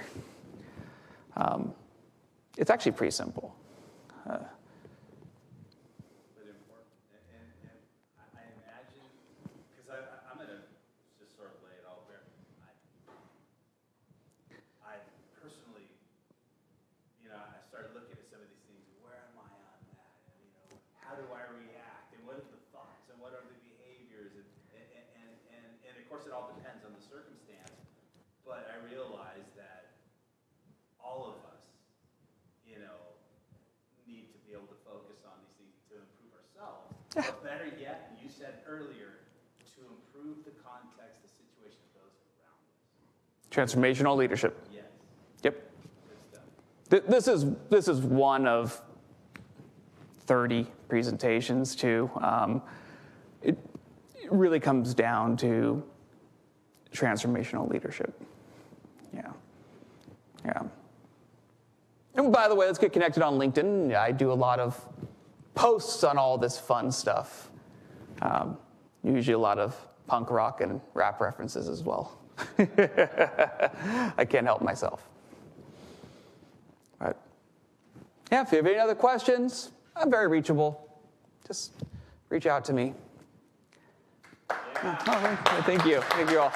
It's actually pretty simple. But important. And I imagine, because I'm going to just sort of lay it all bare. I personally, I started looking at some of these things. Where am I on that? And, how do I react? And what are the thoughts? And what are the behaviors? And of course, it all depends on the circumstance. But I realize that all of us, need to be able to focus on these things to improve ourselves. But better yet, you said earlier, to improve the context, the situation of those around us. Transformational leadership. Yes. Yep. Good stuff. This is one of 30 presentations too. It really comes down to transformational leadership. Yeah. And by the way, let's get connected on LinkedIn. I do a lot of posts on all this fun stuff. Usually a lot of punk rock and rap references as well. I can't help myself. But yeah, if you have any other questions, I'm very reachable. Just reach out to me. Yeah. Oh, thank you. Thank you all.